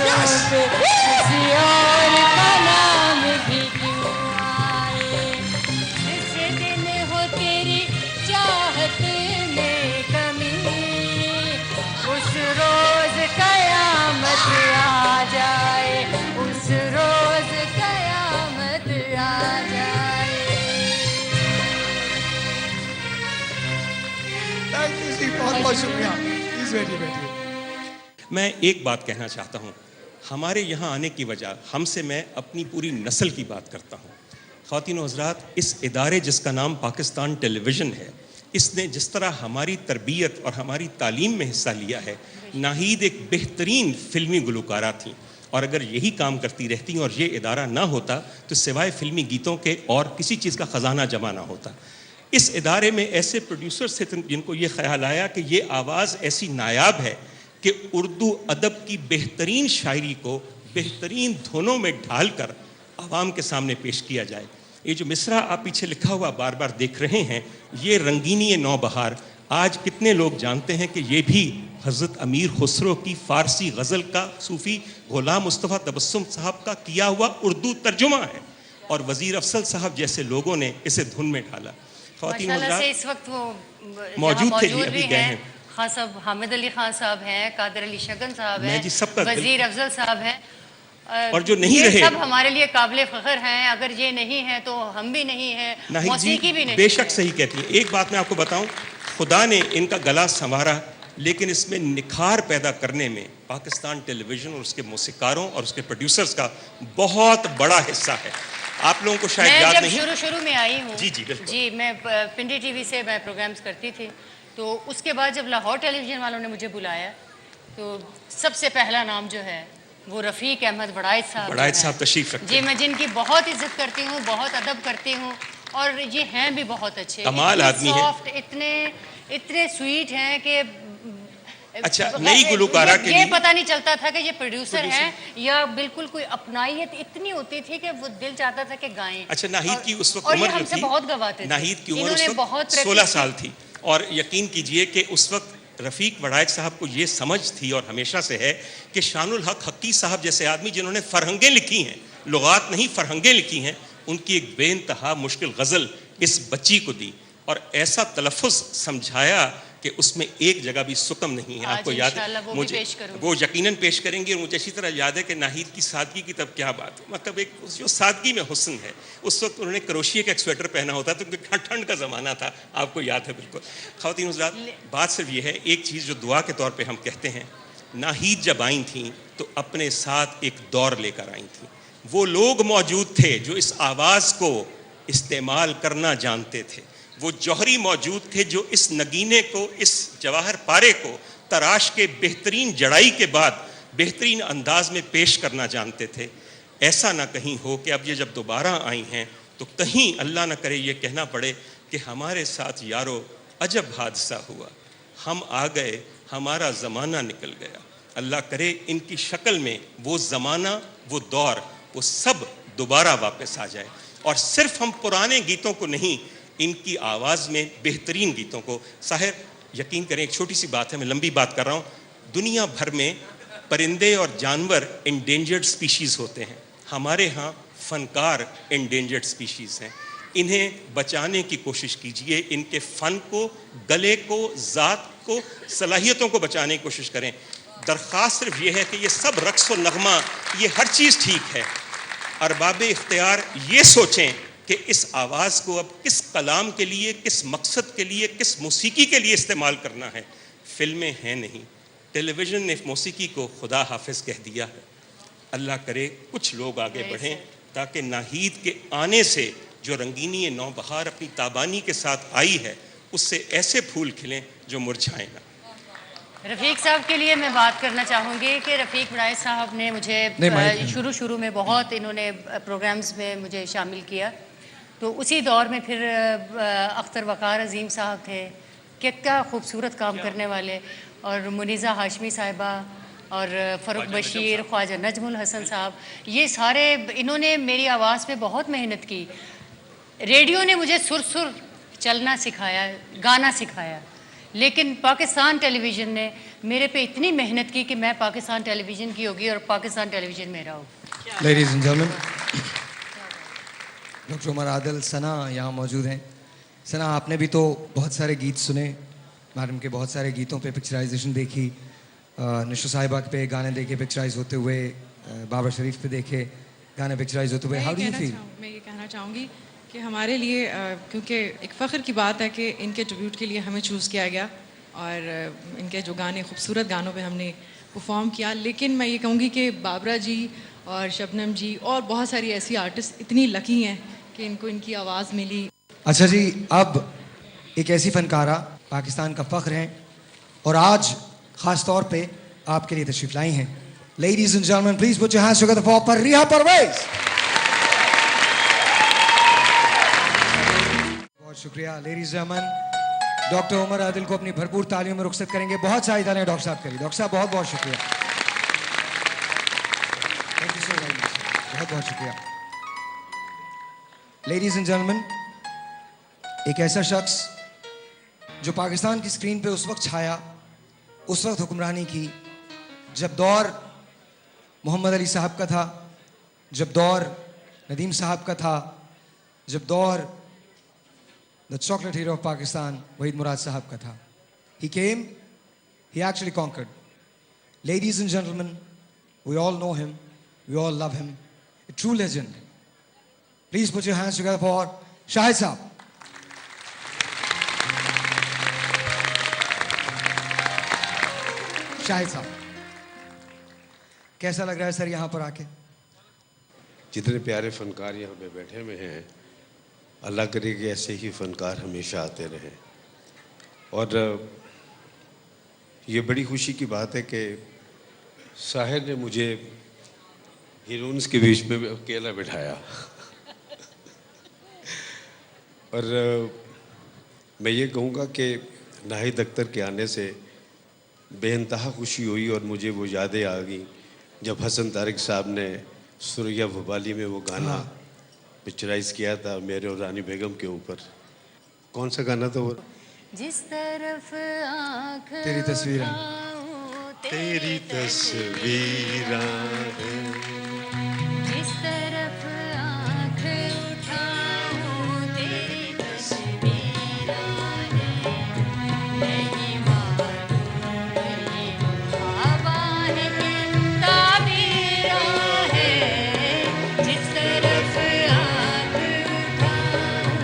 बातों पे किसी और का नाम भी क्यों आए। जिस दिन हो तेरी चाहत में कमी, उस रोज कयामत आ जाए, उस रोज कयामत आ जाए। थैंक यू जी, बहुत बहुत शुक्रिया। प्लीज बैठिए। मैं एक बात कहना चाहता हूँ, हमारे यहाँ आने की वजह हमसे मैं अपनी पूरी नस्ल की बात करता हूँ। ख़वातीन हज़रात, इस इदारे जिसका नाम पाकिस्तान टेलीविज़न है, इसने जिस तरह हमारी तरबियत और हमारी तालीम में हिस्सा लिया है। नाहीद एक बेहतरीन फिल्मी गुलकारा थी, और अगर यही काम करती रहती और ये इदारा ना होता तो सिवाय फिल्मी गीतों के और किसी चीज़ का ख़जाना जमा ना होता। इस इदारे में ऐसे प्रोड्यूसर्स थे जिनको ये ख्याल आया कि ये आवाज़ ऐसी नायाब है कि उर्दू अदब की बेहतरीन शायरी को बेहतरीन धुनों में ढालकर आवाम के सामने पेश किया जाए। ये जो मिसरा आप पीछे लिखा हुआ बार बार देख रहे हैं, ये रंगीनी नौबहार, आज कितने लोग जानते हैं कि ये भी हज़रत अमीर खुसरो की फ़ारसी गज़ल का सूफ़ी ग़ुलाम मुस्तफ़ा तबस्सुम साहब का किया हुआ उर्दू तर्जुमा है, और वज़ीर अफसल साहब जैसे लोगों ने इसे धुन में ढाला। माशाल्लाह से इस वक्त वो मौजूद थे, भी अभी गए हैं। खान साहब, हामिद अली खान साहब हैं, कादर अली शगन साहब हैं, जी सबका वज़ीर अफजल साहब हैं, और जो नहीं ये रहे सब हमारे लिए काबिल फ़ख्र हैं। अगर ये नहीं है तो हम भी नहीं हैं, मौसीकी भी नहीं। बेशक सही कहती हैं। एक बात मैं आपको बताऊं, खुदा ने इनका गला संवारा, लेकिन इसमें निखार पैदा करने में पाकिस्तान टेलीविज़न और उसके मौसीकारों और उसके प्रोड्यूसर्स का बहुत बड़ा हिस्सा है। आप लोगों को शायद याद नहीं। मैं जब शुरू में आई हूँ बिल्कुल। जी, मैं पिंडी टीवी से मैं प्रोग्राम्स करती थी, तो उसके बाद जब लाहौर टेलीविज़न वालों ने मुझे बुलाया तो सबसे पहला नाम जो है वो रफ़ीक अहमद बड़ाइद साहब तशरीफ रखते जी, मैं जिनकी बहुत इज्जत करती हूँ, बहुत अदब करती हूँ, और ये हैं भी बहुत अच्छे, कमाल आदमी है, सॉफ्ट, इतने स्वीट हैं कि अच्छा नई गुलकारा के ये पता नहीं चलता था कि ये प्रोड्यूसर हैं या बिल्कुल कोई अपनाइत इतनी होती थी कि वो दिल चाहता था कि गाएं। अच्छा, नाहीद की उस वक्त उम्र जो थी, बहुत गवाते थे। नाहीद की उम्र उस वक्त 16 साल थी, और यकीन कीजिए कि उस वक्त रफ़ीक बड़ाइद साहब को ये समझ थी और हमेशा से है कि शानुल हक हक्की साहब जैसे आदमी जिन्होंने फ़रहंगें लिखी हैं, लुगात नहीं फ़रहंगें लिखी हैं, उनकी एक बेइंतहा मुश्किल गज़ल इस बच्ची को दी और ऐसा तलफ़ुज़ समझाया कि उसमें एक जगह भी सुकम नहीं है। आपको याद है, मुझे वो यकीनन पेश करेंगे, और मुझे अच्छी तरह याद है कि नाहीद की सादगी की तब क्या बात है, मतलब एक जो सादगी में हुस्न है। उस वक्त उन्होंने क्रोशिया का एक स्वेटर पहना होता था क्योंकि ठंड का ज़माना था, आपको याद है बिल्कुल। ख़वातीन हज़रात, बात सिर्फ ये है, एक चीज़ जो दुआ के तौर पर हम कहते हैं, नाहीद जब आई थी तो अपने साथ एक दौर लेकर आई थी। वो लोग मौजूद थे जो इस आवाज़ को इस्तेमाल करना जानते थे, वो जौहरी मौजूद थे जो इस नगीने को, इस जवाहर पारे को तराश के बेहतरीन जड़ाई के बाद बेहतरीन अंदाज में पेश करना जानते थे। ऐसा ना कहीं हो कि अब ये जब दोबारा आई हैं तो कहीं अल्लाह ना करे ये कहना पड़े कि हमारे साथ यारो अजब हादसा हुआ, हम आ गए, हमारा ज़माना निकल गया। अल्लाह करे इनकी शक्ल में वो ज़माना, वो दौर, वो सब दोबारा वापस आ जाए, और सिर्फ हम पुराने गीतों को नहीं, इनकी आवाज़ में बेहतरीन गीतों को। साहिर, यकीन करें, एक छोटी सी बात है, मैं लंबी बात कर रहा हूँ, दुनिया भर में परिंदे और जानवर इंडेंजर्ड स्पीशीज़ होते हैं, हमारे यहाँ फ़नकार इंडेंजर्ड स्पीशीज़ हैं। इन्हें बचाने की कोशिश कीजिए, इनके फ़न को, गले को, ज़ात को, सलाहियतों को बचाने की कोशिश करें। दरख्वास्त सिर्फ ये है कि ये सब रक़्स व नग़मा, ये हर चीज़ ठीक है, अरबाब इख्तियार ये सोचें कि इस आवाज़ को अब किस कलाम के लिए, किस मकसद के लिए, किस मौसीकी के लिए इस्तेमाल करना है। फिल्में हैं नहीं, टेलीविज़न ने मौसीकी को खुदा हाफिज़ कह दिया है। अल्लाह करे कुछ लोग आगे बढ़ें ताकि नाहीद के आने से जो रंगीनी नौबहार अपनी ताबानी के साथ आई है, उससे ऐसे फूल खिलें जो मुरझाएं ना। रफ़ीक साहब के लिए मैं बात करना चाहूँगी कि रफ़ीक बड़ाइद साहब ने मुझे शुरू में बहुत, इन्होंने प्रोग्राम्स में मुझे शामिल किया, तो उसी दौर में फिर अख्तर वक़ार अज़ीम साहब थे, कितना खूबसूरत काम करने वाले, और मुनीज़ा हाशमी साहिबा और फ़रूक बशीर, ख्वाजा नजमुल हसन साहब, ये सारे, इन्होंने मेरी आवाज़ पे बहुत मेहनत की। रेडियो ने मुझे सुर चलना सिखाया, गाना सिखाया, लेकिन पाकिस्तान टेलीविज़न ने मेरे पे इतनी मेहनत की कि मैं पाकिस्तान टेलीविज़न की होगी और पाकिस्तान टेलीविज़न मेरा होगा। Ladies and gentleman, doctor Umar Adil, Sana यहाँ मौजूद हैं। सना, आपने भी तो बहुत सारे गीत सुने, मैडम के बहुत सारे गीतों पे पिक्चराइजेशन देखी, निशो साहिबा पे गाने देखे पिक्चराइज होते हुए, बाबरा शरीफ पे देखे गाने पिक्चराइज होते हुए। How do you feel? मैं ये कहना चाहूँगी कि हमारे लिए क्योंकि एक फ़ख्र की बात है कि इनके ट्रिब्यूट के लिए हमें चूज़ किया गया और इनके जो गाने खूबसूरत गानों पे हमने परफॉर्म किया। लेकिन मैं ये कहूँगी कि बाबरा जी और शबनम जी और बहुत सारी ऐसी आर्टिस्ट इतनी लकी हैं कि इनको इनकी आवाज़ मिली। अच्छा जी, अब एक ऐसी फनकारा पाकिस्तान का फ़ख्र हैं और आज ख़ास तौर पे आपके लिए तशरीफ़ लाई हैं। Ladies and gentleman, please put your hands together for Fariha Parvez. बहुत शुक्रिया। Ladies and gentleman, doctor Umar Adil को अपनी भरपूर तालियों में रुखसत करेंगे। बहुत सारी तालियां डॉक्टर साहब करिए। डॉक्टर साहब, बहुत बहुत शुक्रिया। Thank you so very much, बहुत बहुत शुक्रिया। लेडीज़ एंड जेंटलमैन, एक ऐसा शख्स जो पाकिस्तान की स्क्रीन पे उस वक्त छाया, उस वक्त हुक्मरानी की जब दौर मोहम्मद अली साहब का था, जब दौर नदीम साहब का था, जब दौर the chocolate hero of Pakistan Waheed Murad साहब का था। He came, he actually conquered. Ladies and gentlemen, we all know him, we all love him, a true legend. Please put your hands together for Shahid साहब। शाहिद साहब, कैसा लग रहा है सर यहाँ पर आके? जितने प्यारे फनकार यहाँ पे बैठे हुए हैं, अल्लाह करे कि ऐसे ही फनकार हमेशा आते रहें। और ये बड़ी खुशी की बात है कि साहिर ने मुझे हीरोइंस के बीच में अकेला बिठाया और मैं ये कहूँगा कि नाहिद अख्तर के आने से बेइंतहा खुशी हुई और मुझे वो यादें आ गई जब हसन तारिक साहब ने सुरैया भोपाली में वो गाना पिक्चराइज किया था मेरे और रानी बेगम के ऊपर। कौन सा गाना था वो? जिस तरफ आँख तेरी तस्वीर है, तेरी तस्वीर जिस तरफ आँख उठाऊं तेरी तस्वीर नहीं मालूम ये हवा है कि ताबीर है। जिस तरफ आँख उठाऊं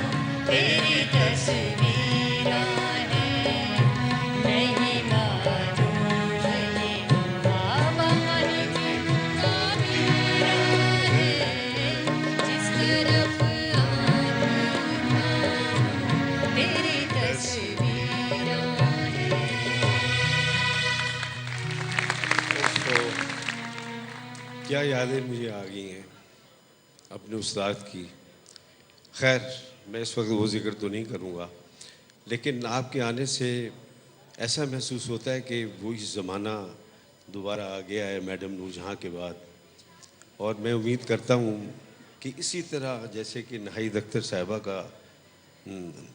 तेरी तस्वीर नहीं मालूम ये हवा है कि ताबीर है। जिस तरफ आँख उठाऊं तेरी तस्वीर तो क्या यादें मुझे आ गई हैं अपने उस्ताद की। खैर, मैं इस वक्त वो जिक्र तो नहीं करूँगा, लेकिन आपके आने से ऐसा महसूस होता है कि वही ज़माना दोबारा आ गया है मैडम नूरजहाँ के बाद। और मैं उम्मीद करता हूँ कि इसी तरह जैसे कि नाहिद अख्तर साहिबा का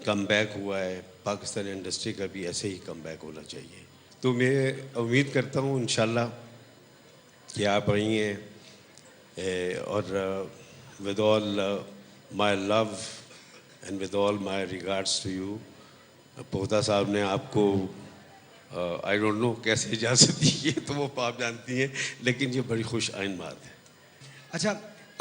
कम बैक हुआ है, पाकिस्तान इंडस्ट्री का भी ऐसे ही कम बैक होना चाहिए। तो मैं उम्मीद करता हूँ इंशाल्लाह कि आप आई हैं और with all my love and with all my regards to you. पोता साहब ने आपको आई डोंट नो कैसे इजाज़त दी है, तो वो आप जानती हैं, लेकिन ये बड़ी खुश आइन बात है। अच्छा,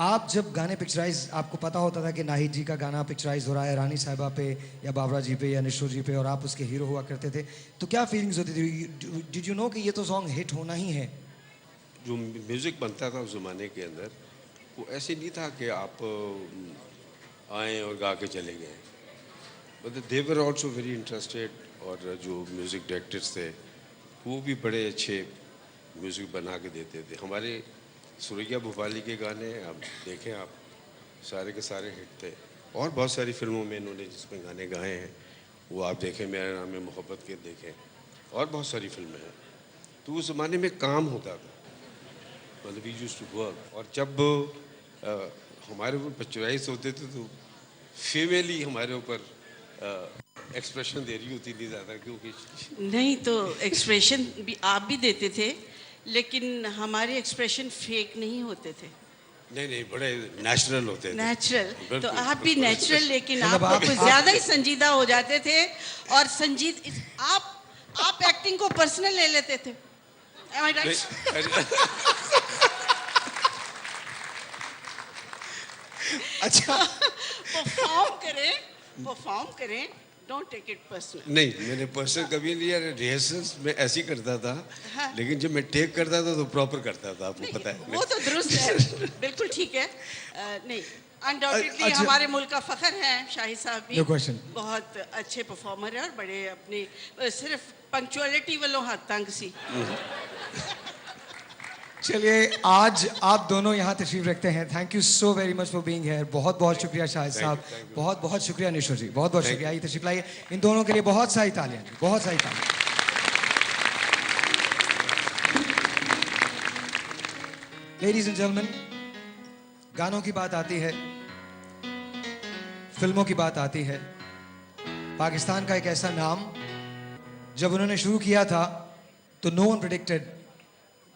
आप जब गाने पिक्चराइज, आपको पता होता था कि नाहिद जी का गाना पिक्चराइज हो रहा है रानी साहिबा पे या बाबरा जी पे या निशो जी पे और आप उसके हीरो हुआ करते थे, तो क्या फीलिंग्स होती थी? डिड यू नो कि ये तो सॉन्ग हिट होना ही है? जो म्यूज़िक बनता था उस ज़माने के अंदर, वो ऐसे नहीं था कि आप आए और गा के चले गए, but they were also very interested. और जो म्यूज़िक डायरेक्टर्स थे वो भी बड़े अच्छे म्यूज़िक बना के देते थे। हमारे सुरैया भोपाली के गाने आप देखें, आप सारे के सारे हिट थे। और बहुत सारी फिल्मों में इन्होंने जिसमें गाने गाए हैं वो आप देखें, मेरा नाम है मोहब्बत के देखें, और बहुत सारी फिल्में हैं। तो उस ज़माने में काम होता था, मतलब वी यूज्ड टू वर्क। और जब हमारे ऊपर पिक्चराइज होते थे तो फीमेल ही हमारे ऊपर एक्सप्रेशन दे रही होती नहीं ज़्यादा क्योंकि नहीं तो एक्सप्रेशन भी आप भी देते थे, लेकिन हमारे एक्सप्रेशन फेक नहीं होते थे, नहीं बड़े नेचुरल होते थे। नेचुरल। तो बिल्कुल, आप भी बिल्कुल। नेचुरल, लेकिन मतलब आप आप- कुछ ज़्यादा ही संजीदा हो जाते थे। और आप एक्टिंग को पर्सनल ले लेते थे। Am I right? अच्छा, परफॉर्म करें, डोंट टेक इट पर्सनल। नहीं, मैंने पर्सनल कभी नहीं लिया। रिहर्सल्स में ऐसे ही करता था, हाँ। लेकिन जब मैं टेक करता था तो प्रॉपर करता था, आपको पता है। वो तो दुरुस्त है, बिल्कुल ठीक है। नहीं, अनडाउटेडली अच्छा। हमारे मुल्क का फखर है, शाहिद साहब भी No question. बहुत अच्छे परफॉर्मर है और बड़े अपनी सिर्फ पंक्चुअलिटी वालों हाथ तंग सी। चलिए आज आप दोनों यहाँ तशरीफ रखते हैं। Thank you so very much for being here. बहुत बहुत शुक्रिया शाहिद साहब, बहुत बहुत शुक्रिया निशो जी, बहुत बहुत शुक्रिया। ये तशरीफ लाइए, इन दोनों के लिए बहुत सारी तालियां, बहुत सारी तालियां। लेडीज एंड जेंटलमैन, गानों की बात आती है, फिल्मों की बात आती है, पाकिस्तान का एक ऐसा नाम जब उन्होंने शुरू किया था तो no one predicted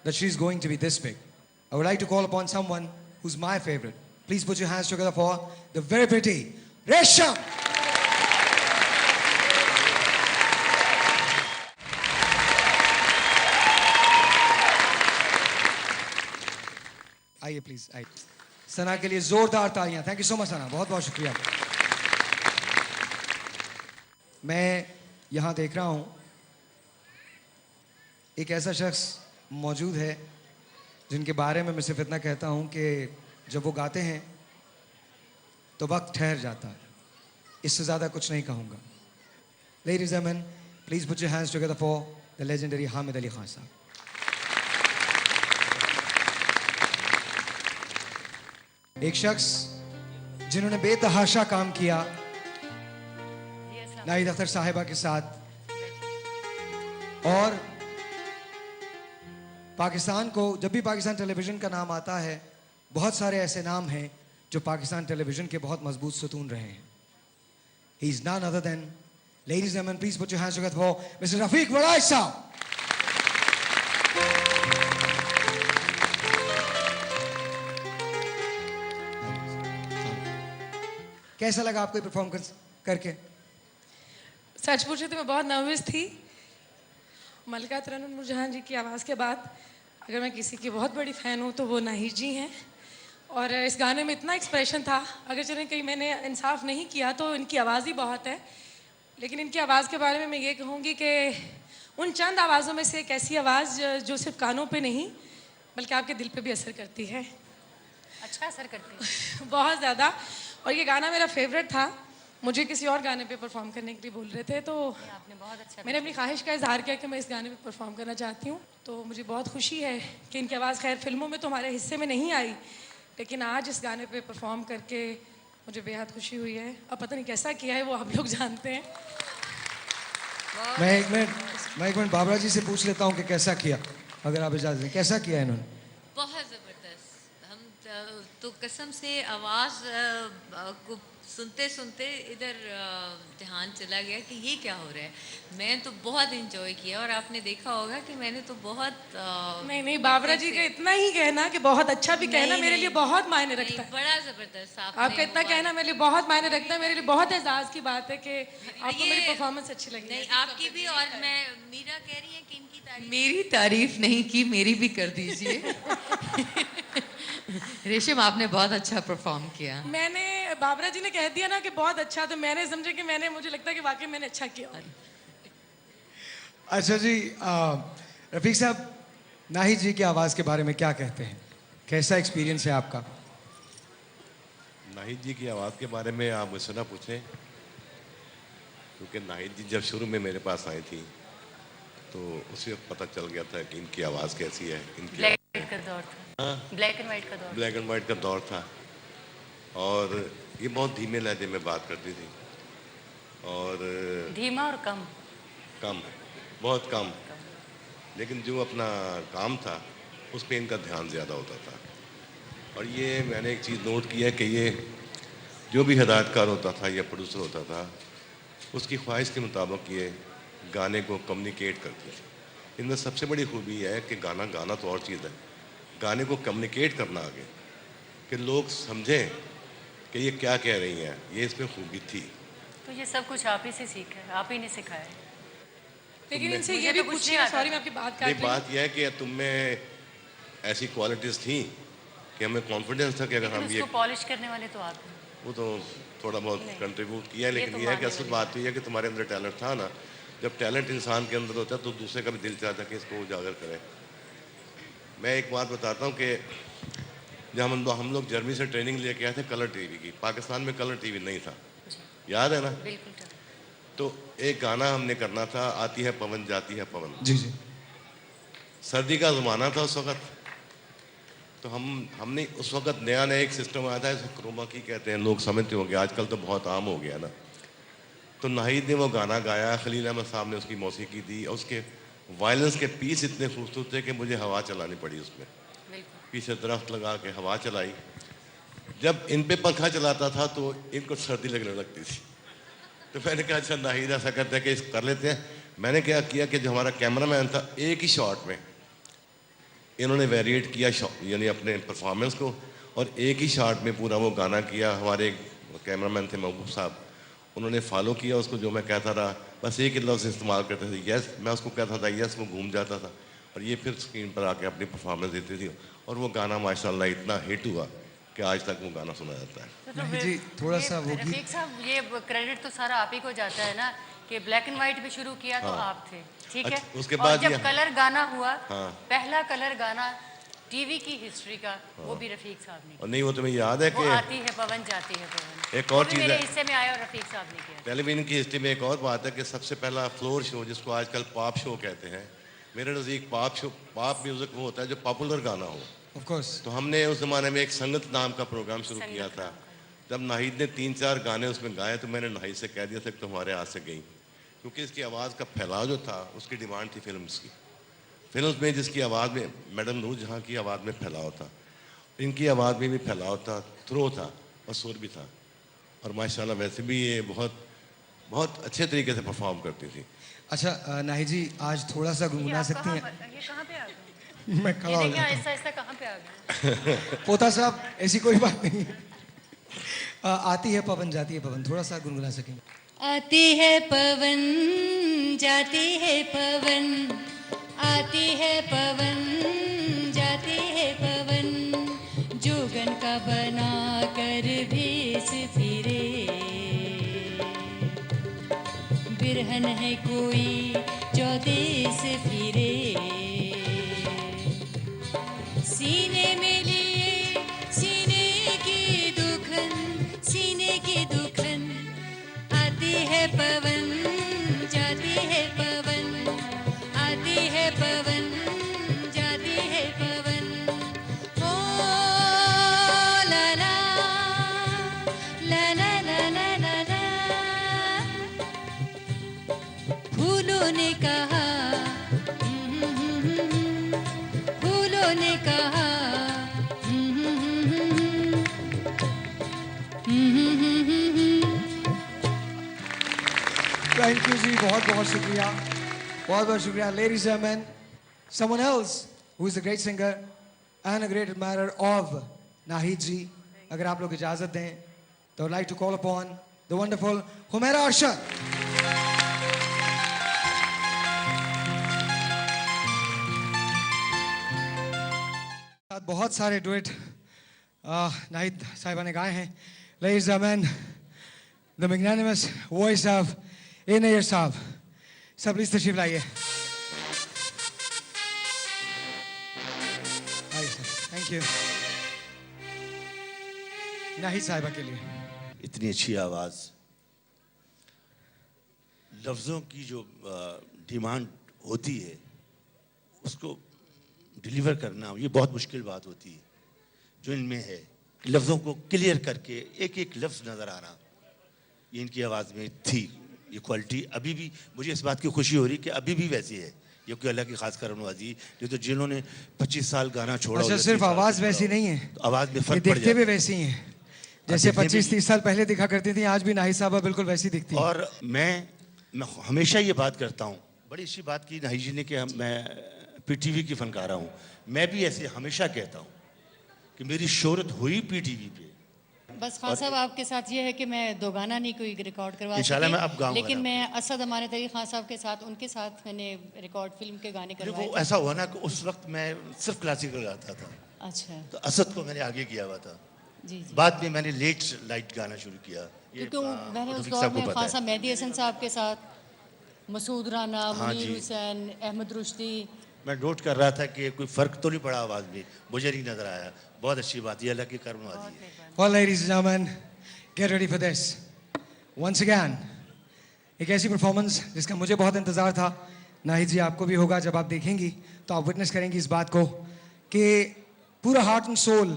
that she's going to be this big. I would like to call upon someone who's my favorite. Please put your hands together for the very pretty Resham. आइए प्लीज, आइए। सना के लिए जोरदार तालियां। Thank you so much सना, बहुत बहुत शुक्रिया। मैं यहां देख रहा हूं एक ऐसा शख्स मौजूद है जिनके बारे में मैं सिर्फ इतना कहता हूं कि जब वो गाते हैं तो वक्त ठहर जाता है। इससे ज़्यादा कुछ नहीं कहूँगा। Ladies and gentlemen, please put your hands together for the legendary Hamid Ali Khan साहब। एक शख्स जिन्होंने बेतहाशा काम किया नाहिद अख्तर साहिबा के साथ, और पाकिस्तान को, जब भी पाकिस्तान टेलीविज़न का नाम आता है, बहुत सारे ऐसे नाम हैं जो पाकिस्तान टेलीविज़न के बहुत मजबूत सतून रहे हैं। He is none other than, ladies and gentlemen, please put your hands together for Mr. Rafiq Warais साहब। कैसा लगा आपको परफॉर्म करके? सच पूछे तो मैं बहुत नर्वस थी। मलिका तरन्नुम नूरजहां जी की आवाज़ के बाद अगर मैं किसी की बहुत बड़ी फ़ैन हूँ तो वो नाहिद जी हैं। और इस गाने में इतना एक्सप्रेशन था, अगर चलें कहीं मैंने इंसाफ नहीं किया तो इनकी आवाज़ ही बहुत है। लेकिन इनकी आवाज़ के बारे में मैं ये कहूँगी कि उन चंद आवाज़ों में से एक ऐसी आवाज़ जो सिर्फ कानों पे नहीं बल्कि आपके दिल पे भी असर करती है। अच्छा असर करती है। बहुत ज़्यादा। और ये गाना मेरा फेवरेट था। मुझे किसी और गाने पे परफॉर्म करने के लिए बोल रहे थे तो आपने बहुत अच्छा मैंने अपनी ख्वाहिश का इजहार किया कि मैं इस गाने पे परफॉर्म करना चाहती हूँ। तो मुझे बहुत खुशी है कि इनकी आवाज़ खैर फिल्मों में तो हमारे हिस्से में नहीं आई, लेकिन आज इस गाने पे परफॉर्म करके मुझे बेहद खुशी हुई है। अब पता नहीं कैसा किया है वो आप लोग जानते हैं। मैं एक मिनट बाबरा जी से पूछ लेता हूँ कि कैसा किया, अगर आप इजाज़त दें। कैसा किया इन्होंने? बहुत ज़बरदस्त। हम तो कसम से आवाज़ को सुनते सुनते इधर ध्यान चला गया कि ये क्या हो रहा है। मैं तो बहुत इंजॉय किया और आपने देखा होगा कि मैंने तो बहुत नहीं बाबरा जी का इतना ही कहना कि बहुत अच्छा भी कहना मेरे लिए बहुत मायने रखता है। बड़ा ज़बरदस्त आपका इतना कहना मेरे लिए बहुत मायने रखता है। मेरे लिए बहुत एजाज़ की बात है कि आपको मेरी परफॉर्मेंस अच्छी लगी। नहीं, आपकी भी। और मैं मीरा कह रही है कि इनकी तारीफ, मेरी तारीफ नहीं की, मेरी भी कर दीजिए। रेशम आपने बहुत अच्छा परफॉर्म किया। मैंने बाबरा जी ने कह दिया ना कि बहुत अच्छा, तो मैंने समझा कि मुझे लगता है कि वाकई मैंने अच्छा किया। अच्छा जी, रफीक साहब, नाहिद जी की आवाज़ के बारे में क्या कहते हैं? कैसा एक्सपीरियंस है आपका? नाहिद जी की आवाज़ के बारे में आप मुझसे ना पूछें, क्योंकि नाहिद जी जब शुरू में मेरे पास आई थी तो उसी वक्त पता चल गया था कि इनकी आवाज़ कैसी है। इनकी ब्लैक एंड व्हाइट का दौर था। ब्लैक एंड व्हाइट का दौर। ब्लैक एंड वाइट का दौर था और ये बहुत धीमे लहजे में बात करती थी और धीमा और कम, बहुत कम, लेकिन जो अपना काम था उस पर इनका ध्यान ज़्यादा होता था। और ये मैंने एक चीज़ नोट की है कि ये जो भी हिदायतकार होता था या प्रोड्यूसर होता था, उसकी ख्वाहिश के मुताबिक ये गाने को कम्युनिकेट करती थी। इनमें सबसे बड़ी खूबी है कि गाना गाना तो और चीज़ है, गाने को कम्युनिकेट करना आगे कि लोग समझें कि ये क्या कह रही हैं, ये इसमें खूबी थी। तो ये सब कुछ आप ही से सीखा है, आप ही ने सिखाया है। लेकिन इनसे ये मुझे भी तो कुछ पूछिए, नहीं आता सॉरी मैं आपकी बात काट नहीं, रही हूँ। बात यह है कि तुम में ऐसी क्वालिटीज़ थी कि हमें कॉन्फिडेंस था कि अगर लेकिन हम ये, उसको पॉलिश करने वाले तो आप हैं। वो तो थोड़ा बहुत कंट्रीब्यूट किया है, लेकिन तो ये है कि मानने असल वाली बात तो ये है कि तुम्हारे अंदर टैलेंट था ना। जब टैलेंट इंसान के अंदर होता है तो दूसरे का भी दिल चाहता है कि इसको उजागर करें। मैं एक बात बताता हूँ कि जब हम लोग जर्मनी से ट्रेनिंग लेके आए थे कलर टीवी की, पाकिस्तान में कलर टीवी नहीं था, याद है ना? बिल्कुल ठीक। तो एक गाना हमने करना था, आती है पवन जाती है पवन। जी जी। सर्दी का ज़माना था उस वक़्त, तो हमने उस वक़्त नया एक सिस्टम आया था, इसे क्रोमा की कहते हैं, लोग समझते होंगे, आजकल तो बहुत आम हो गया ना। तो नाहिद ने वो गाना गाया, खलील अहमद साहब ने उसकी मौसीकी दी, और उसके वायलेंस के पीस इतने खूबसूरत थे कि मुझे हवा चलानी पड़ी उसमें, पीछे दरख्त लगा के हवा चलाई। जब इन पे पंखा चलाता था तो इनको सर्दी लगने लगती थी। तो मैंने कहा अच्छा नाहिद ऐसा करते हैं कि इस कर लेते हैं। मैंने क्या किया कि जो हमारा कैमरामैन था, एक ही शॉट में इन्होंने वेरिएट किया यानी अपने परफॉर्मेंस को, और एक ही शॉट में पूरा वो गाना किया। हमारे कैमरामैन थे महबूब साहब, उन्होंने फॉलो किया उसको, जो मैं कहता रहा बस एक ही लफ्ज़ इस्तेमाल करते थे, यस। मैं उसको कहता था यस, वो घूम जाता था और ये फिर स्क्रीन पर आके अपनी परफॉर्मेंस देती थी, और वो गाना माशाल्लाह इतना हिट हुआ कि आज तक वो गाना सुना जाता है। नहीं जी, थोड़ा सा वो गीत, रफीक साहब, ये क्रेडिट तो सारा आप ही को जाता है ना कि ब्लैक एंड व्हाइट भी शुरू किया तो हाँ। आप थे, ठीक है। अच्छा, उसके और बाद जब ये- कलर गाना हुआ, हाँ। पहला कलर गाना टीवी की हिस्ट्री का, वो भी रफीक साहब ने और नहीं, वो तुम्हें याद है किया। वो कि आती है पवन जाती है पवन, एक वो और भी चीज़ मेरे है, हिस्से में आया और रफीक साहब ने किया। टेलीविजन की हिस्ट्री में एक और बात है कि सबसे पहला फ्लोर शो, जिसको आजकल पॉप शो कहते हैं, मेरे नज़दीक पॉप म्यूज़िक वो होता है जो पॉपुलर गाना हो। Of course. तो हमने उस ज़माने में एक संगत नाम का प्रोग्राम शुरू किया था। जब नाहिद ने 3-4 गाने उसमें गाए तो मैंने नाहिद से कह दिया था कि तुम्हारे हाथ से गई, क्योंकि इसकी आवाज़ का फैलाव जो था उसकी डिमांड थी फिल्म्स की। फिल्म्स में जिसकी आवाज़ में मैडम नूर जहाँ की आवाज़ में फैलाव था, इनकी आवाज़ में भी फैलाव था, थ्रो था और सुर भी था, और माशाल्लाह वैसे भी ये बहुत बहुत अच्छे तरीके से परफॉर्म करती थी। अच्छा नाहिद जी, आज थोड़ा सा गुनगुना सकती हैं? ये कहाँ पे आ गए? मैं खड़ा हो देखिए जाता हूँ। आहिस्ता आहिस्ता कहाँ पे आ गए? पोता साहब, ऐसी कोई बात नहीं है। आती है पवन जाती है पवन, थोड़ा सा गुनगुना सकेंगे? आती है पवन जाती है पवन, आती है पवन जाती है पवन, जोगन का बना कर भेस फिरे, बिरहन है कोई चौदेस फिरे, सीने में लिए सीने की दुखन, सीने की दुखन, आती है पवन जाती है पवन, आती है पवन जाती है पवन, ओ ला ला ला ला ला ला ला ला। फूलों ने कहा, फूलों ने कहा, थैंक यू जी, बहुत बहुत शुक्रिया, बहुत बहुत शुक्रिया। Ladies and gentleman, someone else who is a great singer and a great admirer of Nahid ji, अगर आप लोग इजाजत दें तो like to call upon the wonderful Humaira Arshad. बहुत सारे डुएट नाहिद साहिबा ने गाए हैं। Ladies and gentlemen, the magnanimous voice of Nair साहब, सब प्लीज तशरीफ लाइए। आइए सर, थैंक यू। नाहिद साहिबा के लिए इतनी अच्छी आवाज़, लफ्ज़ों की जो डिमांड होती है उसको डिलीवर करना, ये बहुत मुश्किल बात होती है। जो इनमें है, लफ्ज़ों को क्लियर करके एक एक लफ्ज़ नज़र आना, ये इनकी आवाज़ में थी। ये क्वालिटी अभी भी, मुझे इस बात की खुशी हो रही कि अभी भी वैसी है। ये कोई अल्लाह की खास करनवाजी, जो तो जिन्होंने 25 साल गाना छोड़ा। अच्छा, सिर्फ आवाज़ वैसी नहीं है, तो आवाज़ में ये फ़र्क पड़ देखते भी जाता है। वैसी हैं। जैसे देखने में 25-30 साल पहले दिखा करती थी, आज भी नाहिद साहबा बिल्कुल वैसी दिखती हैं। और मैं हमेशा ये बात करता हूँ, बड़ी अच्छी बात की नाहिद जी ने कि मैं पीटीवी की फनकारा हूँ। मैं भी ऐसे हमेशा कहता हूँ कि मेरी शोहरत हुई पीटीवी पे। बस खान साहब आपके साथ ये है कि मैं दो गाना नहीं कोई रिकॉर्ड करवा इंशाल्लाह सकी, मैं अब गाऊंगा लेकिन ना। मैं असद अमानत अली खान साहब के साथ, उनके साथ मैंने रिकॉर्ड फिल्म के गाने वो करवाए थे। ऐसा हुआ ना कि उस वक्त मैं सिर्फ क्लासिकल गाता था, अच्छा तो असद को मैंने आगे किया हुआ था। जी जी, बाद में मैंने लेट लाइट गाना शुरू किया। ये क्योंकि मैंने उस रफीक दौर साहब को में पता खान है। साहब मेहदी हसन साहब के साथ, मसूद राना, हाँ मुनीर जी। हुसैन, अहमद रुश्दी। मैं नोट कर रहा था कि कोई फर्क तो नहीं पड़ा आवाज में, मुझे नहीं नजर आया। बहुत अच्छी बात, ये अल्लाह की कर्मवादी है। Well, ladies and gentlemen, get ready for this. Once again, एक ऐसी परफॉर्मेंस जिसका मुझे बहुत इंतज़ार था, नाहिद जी आपको भी होगा। जब आप देखेंगी तो आप विटनेस करेंगी इस बात को कि पूरा हार्ट एंड सोल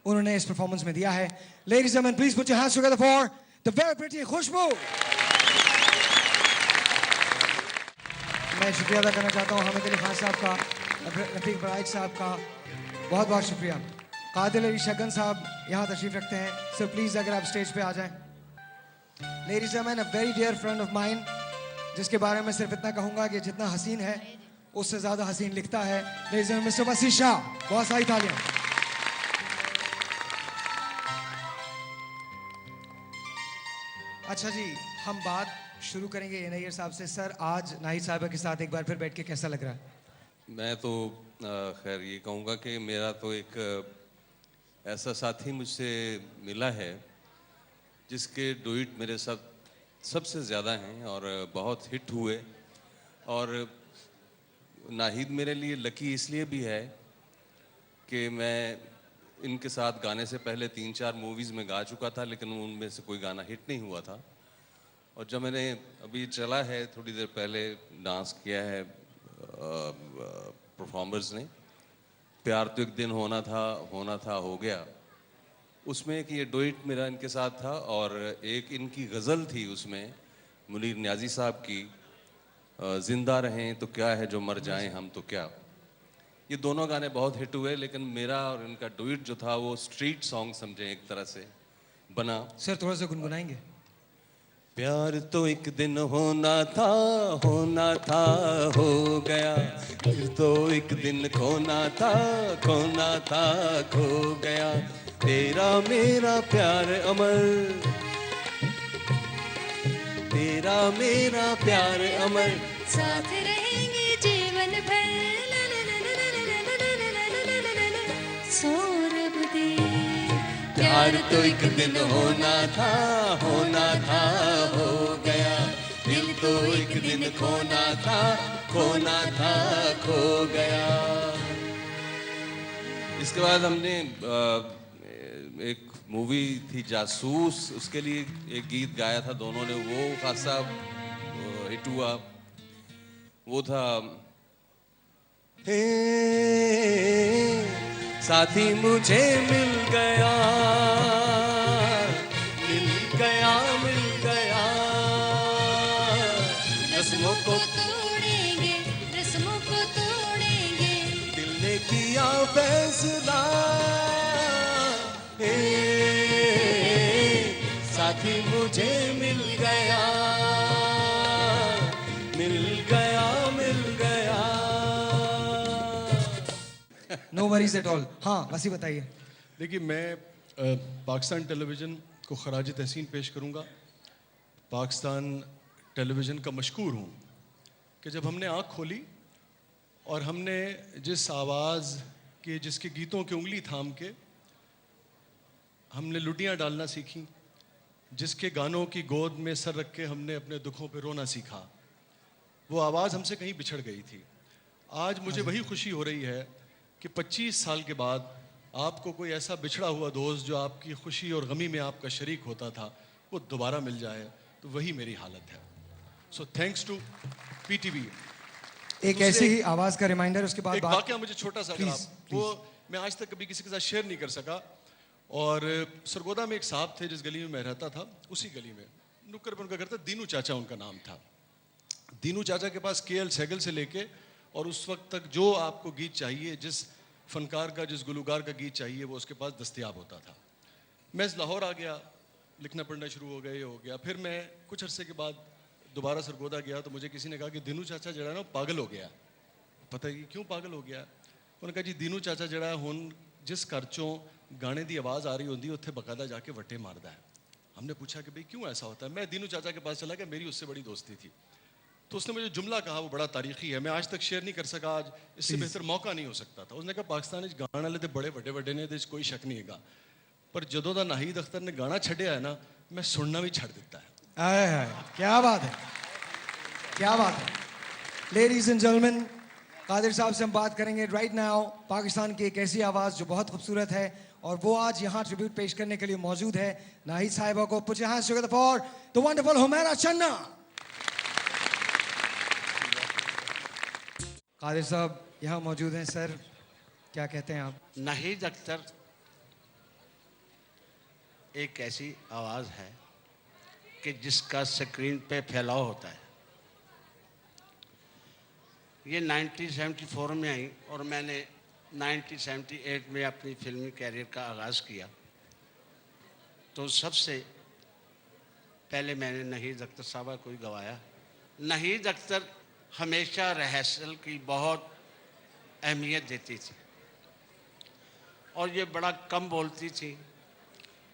उन्होंने इस परफॉर्मेंस में दिया है। Ladies and gentlemen, please put your hands together for the very pretty खुशबू। मैं शुक्रिया अदा करना चाहता हूँ हामिद अली खान साहब का, रफीक बराइक साहब का, बहुत बहुत शुक्रिया। कादिल अली शगन साहब यहाँ तशरीफ रखते हैं, सो प्लीज़ अगर आप स्टेज पे आ जाएं। Ladies and gentleman, a very dear friend of mine, जिसके बारे में सिर्फ इतना कहूँगा कि जितना हसीन है उससे ज़्यादा हसीन लिखता है। लेडीज एंड मिस्टर वसी शाह, बहुत सारी तालियां। अच्छा जी, हम बात शुरू करेंगे नैयर साहब से। सर, आज नाहिद साहबा के साथ एक बार फिर बैठ के कैसा लग रहा है? मैं तो खैर ये कहूँगा कि मेरा तो एक ऐसा साथी मुझसे मिला है जिसके डुइट मेरे साथ सबसे ज़्यादा हैं और बहुत हिट हुए। और नाहिद मेरे लिए लकी इसलिए भी है कि मैं इनके साथ गाने से पहले 3-4 मूवीज़ में गा चुका था, लेकिन उनमें से कोई गाना हिट नहीं हुआ था। और जब मैंने अभी चला है थोड़ी देर पहले डांस किया है परफॉर्मर्स ने, प्यार तो एक दिन होना था हो गया, उसमें एक ये डुइट मेरा इनके साथ था। और एक इनकी गज़ल थी उसमें मुनीर न्याजी साहब की, जिंदा रहें तो क्या है जो मर जाएं हम तो क्या। ये दोनों गाने बहुत हिट हुए, लेकिन मेरा और इनका डुइट जो था वो स्ट्रीट सॉन्ग समझे एक तरह से बना। सर थोड़ा सा गुनगुनाएंगे? प्यार तो एक दिन होना था हो गया, फिर तो एक दिन खोना था खो गया। तेरा मेरा प्यार अमर, तेरा मेरा प्यार अमर, साथ रहेंगे जीवन भर, सौरभ दे। प्यार तो एक दिन होना था हो गया, दिल तो एक दिन खोना था खो गया। इसके बाद हमने एक मूवी थी जासूस, उसके लिए एक गीत गाया था दोनों ने, वो खासा हिट हुआ। वो था हे साथी मुझे मिल गया, रस्मों को तोड़ेंगे, रस्मों को तोड़ेंगे, दिल ने किया फैसला। हे साथी मुझे मिल गया। No worries at all. हाँ वसी बताइए। देखिए, मैं पाकिस्तान टेलीविज़न को खराज तहसीन पेश करूँगा। पाकिस्तान टेलीविज़न का मशकूर हूँ कि जब हमने आँख खोली और हमने जिस आवाज़ के, जिसके गीतों की उंगली थाम के हमने लुटियाँ डालना सीखी, जिसके गानों की गोद में सर रख के हमने अपने दुखों पे रोना सीखा, वो आवाज़ हमसे कहीं बिछड़ गई थी। आज मुझे वही खुशी हो रही है कि 25 साल के बाद आपको कोई ऐसा बिछड़ा हुआ दोस्त जो आपकी खुशी और गमी में आपका शरीक होता था, वो दोबारा मिल जाए, तो वही मेरी हालत है। So thanks to PTV. एक ऐसी ही आवाज़ का रिमाइंडर, उसके बाद एक वाकया मुझे छोटा सा, वो मैं आज तक कभी किसी के साथ शेयर नहीं कर सका। और सरगोदा में एक साहब थे जिस गली में मैं रहता था, उसी गली में नुक्कड़ पर उनका घर था, दीनू चाचा उनका नाम था। दीनू चाचा के पास KL सहगल से लेके और उस वक्त तक जो आपको गीत चाहिए, जिस फनकार का, जिस गुलूकार का गीत चाहिए, वो उसके पास दस्तयाब होता था। मैं लाहौर आ गया, लिखना पढ़ना शुरू हो गया, ये हो गया। फिर मैं कुछ अरसे के बाद दोबारा सरगोदा गया तो मुझे किसी ने कहा कि दीनू चाचा जड़ा ना पागल हो गया। पता है कि क्यों पागल हो गया? उन्होंने कहा जी दीनू चाचा जड़ा हुन जिस घर चों गाने की आवाज़ आ रही होंगी उत्थे बकायदा जाके वट्टे मारदा है। हमने पूछा कि भाई क्यों ऐसा होता है? मैं दीनू चाचा के पास चला गया, मेरी उससे बड़ी दोस्ती थी। तो उसने मुझे जुमला कहा, वो बड़ा तारीखी है, मैं आज तक शेयर नहीं कर सका, आज इससे बेहतर मौका नहीं हो सकता था। उसने कहा पाकिस्तान में गाने वाले तो बड़े वड्डे वड्डे ने, कोई शक नहीं है, पर जदों दा नाहीद अख्तर ने गाना छड्या है ना, मैं सुनना भी छड़ दिता है। आए हाय, क्या बात है, क्या बात है। लेडीज एंड जेंटलमैन, कादिर साहब से हम बात करेंगे राइट नाउ। पाकिस्तान की एक ऐसी आवाज़ जो बहुत खूबसूरत है और वो आज यहाँ ट्रिब्यूट पेश करने के लिए मौजूद है नाहिद साहिबा को। Put your hands together for the wonderful Humaira चन्ना। कादिर साहब यहाँ मौजूद हैं। सर क्या कहते हैं आप? नाहिद अख्तर एक ऐसी आवाज़ है कि जिसका स्क्रीन पे फैलाव होता है। ये 1974 में आई और मैंने 1978 में अपनी फिल्मी कैरियर का आगाज़ किया। तो सबसे पहले मैंने नाहिद अख्तर साहबा को ही गवाया। नाहिद अख्तर हमेशा रिहर्सल की बहुत अहमियत देती थी और ये बड़ा कम बोलती थी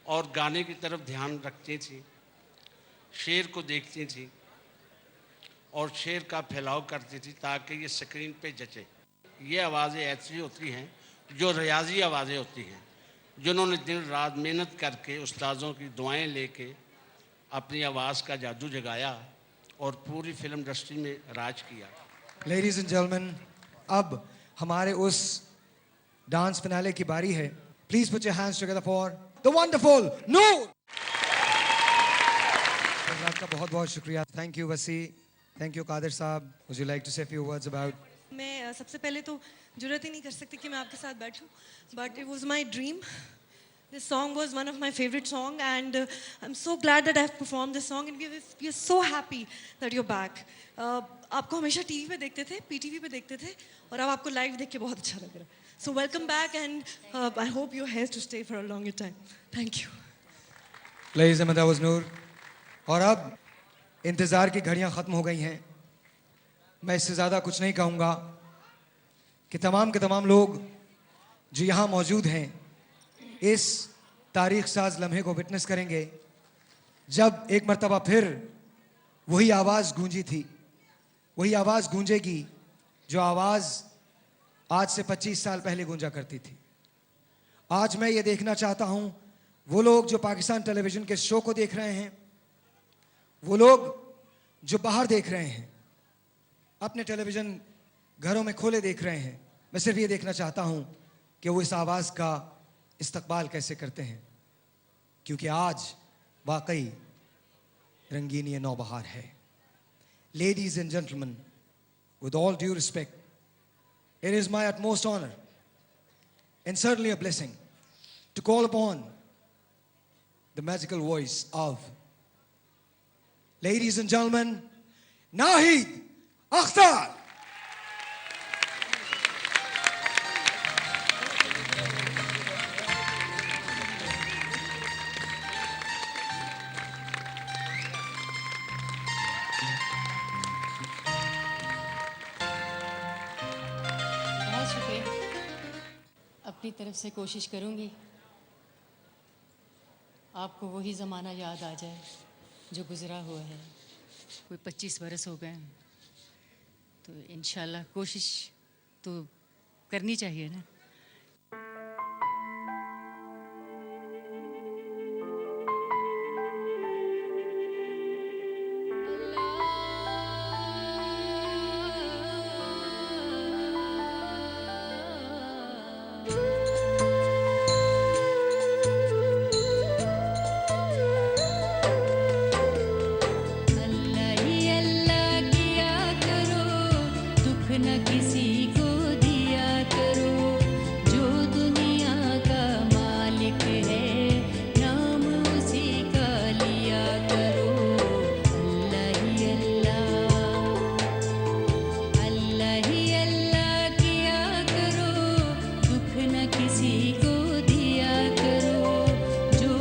और गाने की तरफ ध्यान रखती थी, शेर को देखती थी और शेर का फैलाव करती थी ताकि ये स्क्रीन पे जचे। ये आवाज़ें ऐसी होती हैं जो रियाजी आवाज़ें होती हैं, जिन्होंने दिन रात मेहनत करके उस्तादों की दुआएं लेके अपनी आवाज़ का जादू जगाया और पूरी फिल्म इंडस्ट्री में राज किया। लेडीज एंड जेंटलमैन, अब हमारे उस डांस फिनाले की बारी है। Please put your hands together for the wonderful Noor. आपका बहुत बहुत शुक्रिया। Thank you Wasi, thank you Qadir साहब। Would you like to say few words about? मैं सबसे पहले तो जुर्रत ही नहीं कर सकती कि मैं आपके साथ बैठूं, but it was my dream. This song was one of my favorite songs, and I'm so glad that I've performed this song, and we are so happy that you're back. आपको हमेशा टीवी पे देखते थे, PTV पे देखते थे, और अब आपको लाइव देख के बहुत अच्छा लग रहा है। So welcome back, and I hope you're here to stay for a longer time. Thank you. Ladies and gentlemen, that was Noor। और अब इंतज़ार की घड़ियां ख़त्म हो गई हैं। मैं इससे ज़्यादा कुछ नहीं कहूँगा कि तमाम के तमाम लोग जो यहाँ मौजूद हैं इस तारीख साज लम्हे को विटनेस करेंगे जब एक मर्तबा फिर वही आवाज़ गूंजी थी, वही आवाज़ गूंजेगी जो आवाज़ आज से 25 साल पहले गूंजा करती थी। आज मैं ये देखना चाहता हूँ वो लोग जो पाकिस्तान टेलीविज़न के शो को देख रहे हैं, वो लोग जो बाहर देख रहे हैं, अपने टेलीविज़न घरों में खोले देख रहे हैं, मैं सिर्फ ये देखना चाहता हूँ कि वो इस आवाज़ का इस्तकबाल कैसे करते हैं, क्योंकि आज वाकई रंगीन ये नौबहार है। Ladies and gentleman, with all due respect, it is my utmost honor and certainly a blessing to call upon the magical voice of, ladies and gentlemen, Naheed Akhtar। बहुत शुक्रिया। अपनी तरफ से कोशिश करूँगी आपको वही ज़माना याद आ जाए जो गुज़रा हुआ है। कोई 25 बरस हो गए, तो इंशाल्लाह कोशिश तो करनी चाहिए ना। अल्लाह ही अल्लाह किया करो, दुख न किसी को दिया करो। जो दुनिया का मालिक है, नाम उसी का लिया करो। अल्लाह ही अल्लाह किया करो, दुख न किसी को दिया करो। जो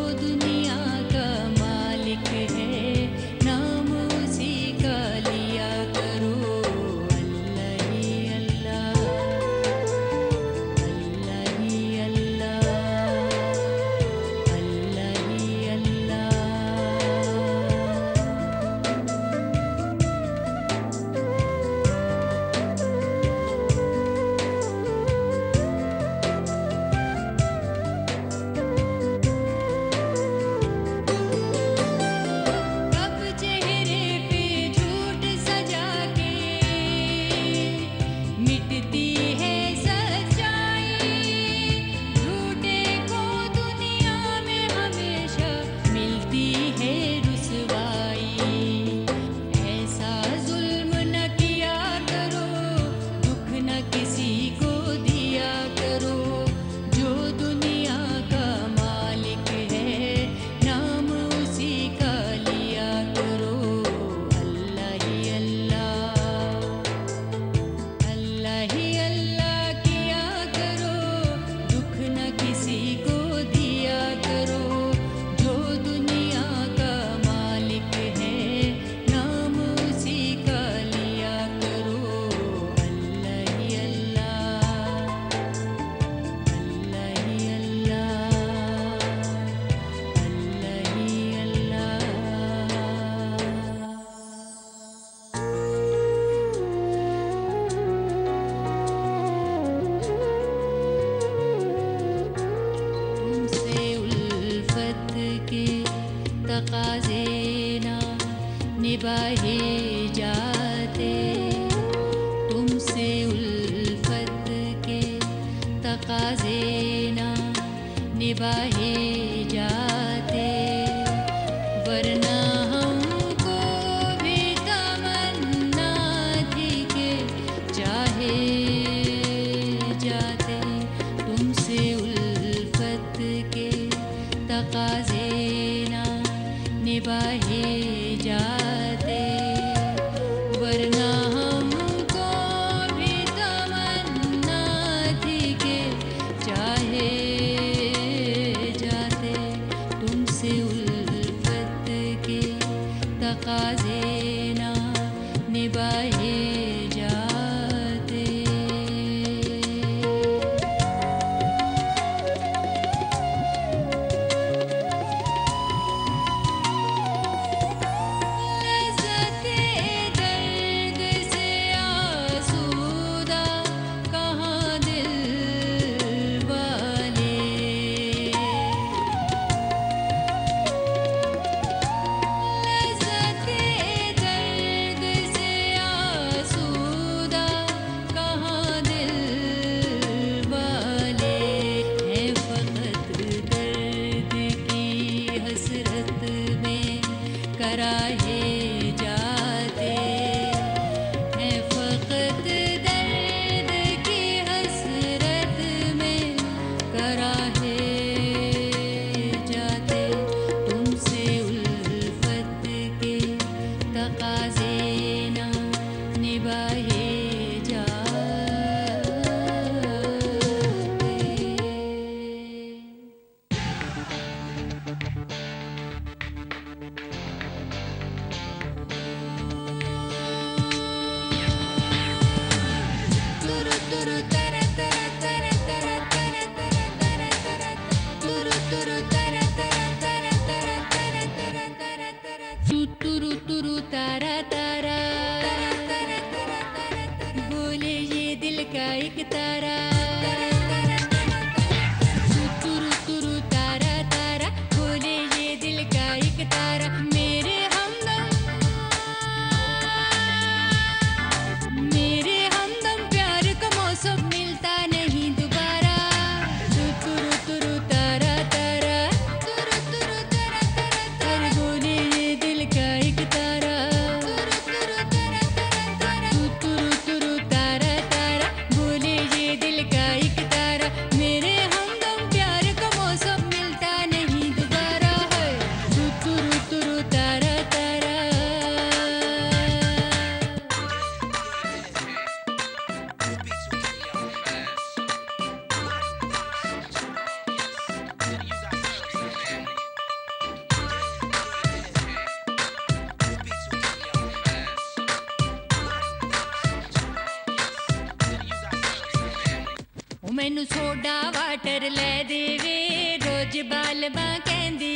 मैनू सोडा वाटर ले देवे रोज बालमा कहंदी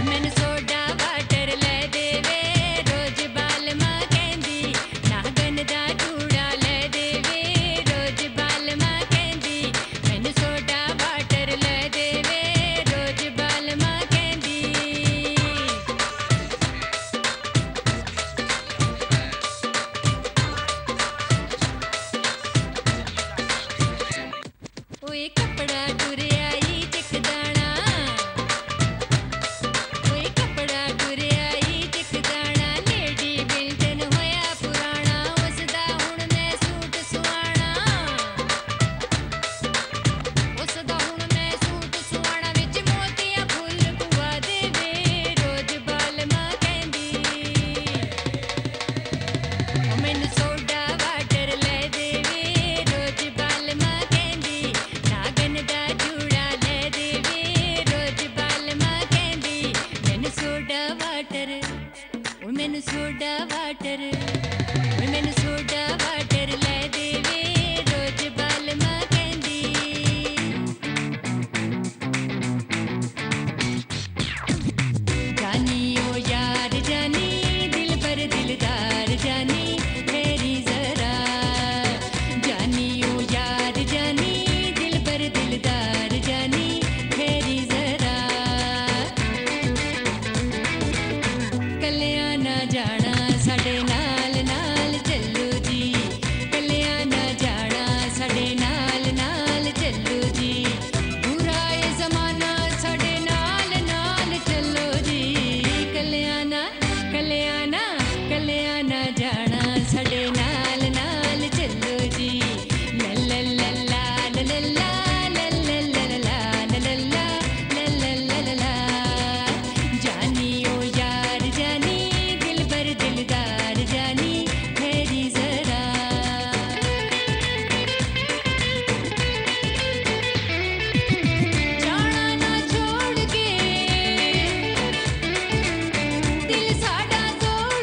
मैनू सोडा वाटर ले देवे रोज बालमा कहंदी नागन दा चूड़ा ले देवे रोज बालमा कहंदी मैनू सोडा वाटर ले देवे रोज बालमा कहंदी ओए कपड़ा टुरिया ई टिकदाना ओए कपड़ा टुरिया ई टिकदाना लेडी बिल्टन होया पुराना उसदा हुण मैं सूट सुआना उसदा हुण मैं सूट सुआना विच मोतिया फुल पुआ देवे रोज बालमा कहंदी मैनू सोडा वाटर ले देवे रोज बालमा कहंदी नागन दा चूड़ा ले देवे रोज बालमा कहंदी मैनू सोडा वाटर ओ मैनू सोडा वाटर ओ मैनू सोडा वाटर ले देवे रोज बालमा कहंदी जानी ओ यार जानी दिल पर दिलदार जानी मेरी जरा जानी ओ यार जानी दिल पर दिलदार जानी मेरी जरा कलिया ना जाना साडे नाल नाल चलो जी कलिया ना जाना साडे नाल नाल चलो जी बुरा ए जमाना साडे नाल नाल चलो जी कलिया ना जाना साडे नाल नाल चलो जी ला ला ला ला ला ला ला ला ला ला ला ला ला ला जानी ओ यार जानी दिल पर दिलदार जानी मेरी जरा जाना ना छोड़ के दिल साडा तोड़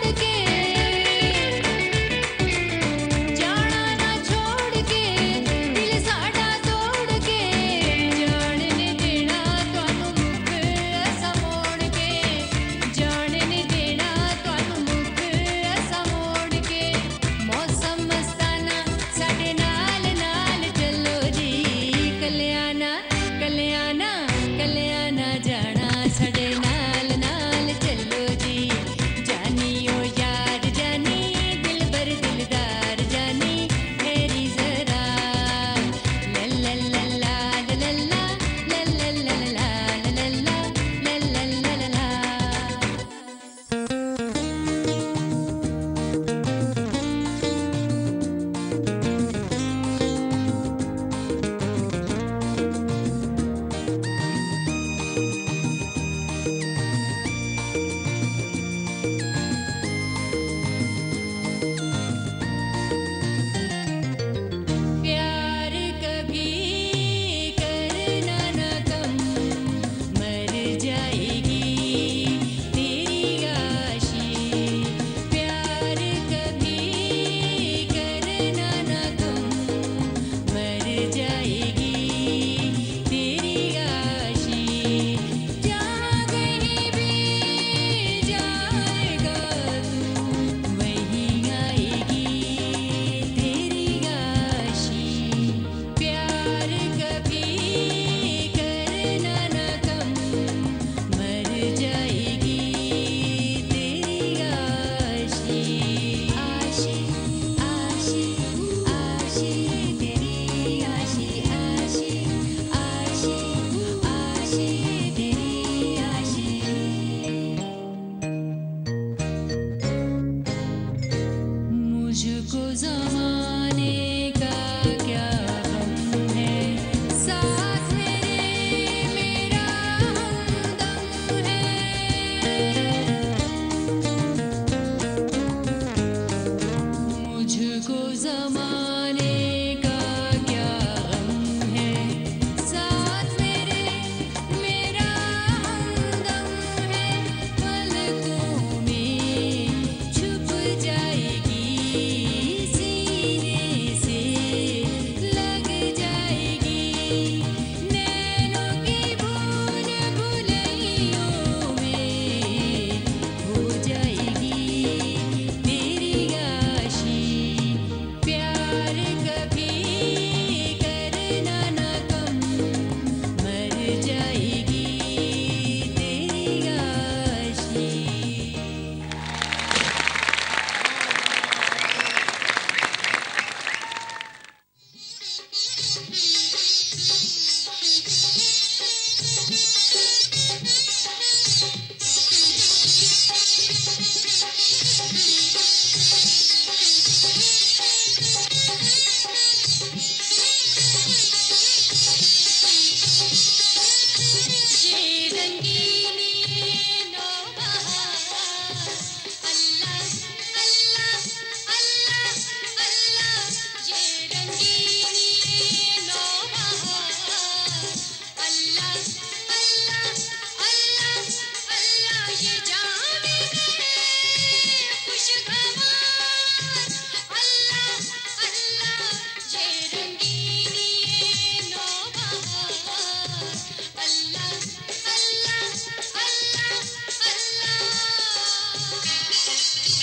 है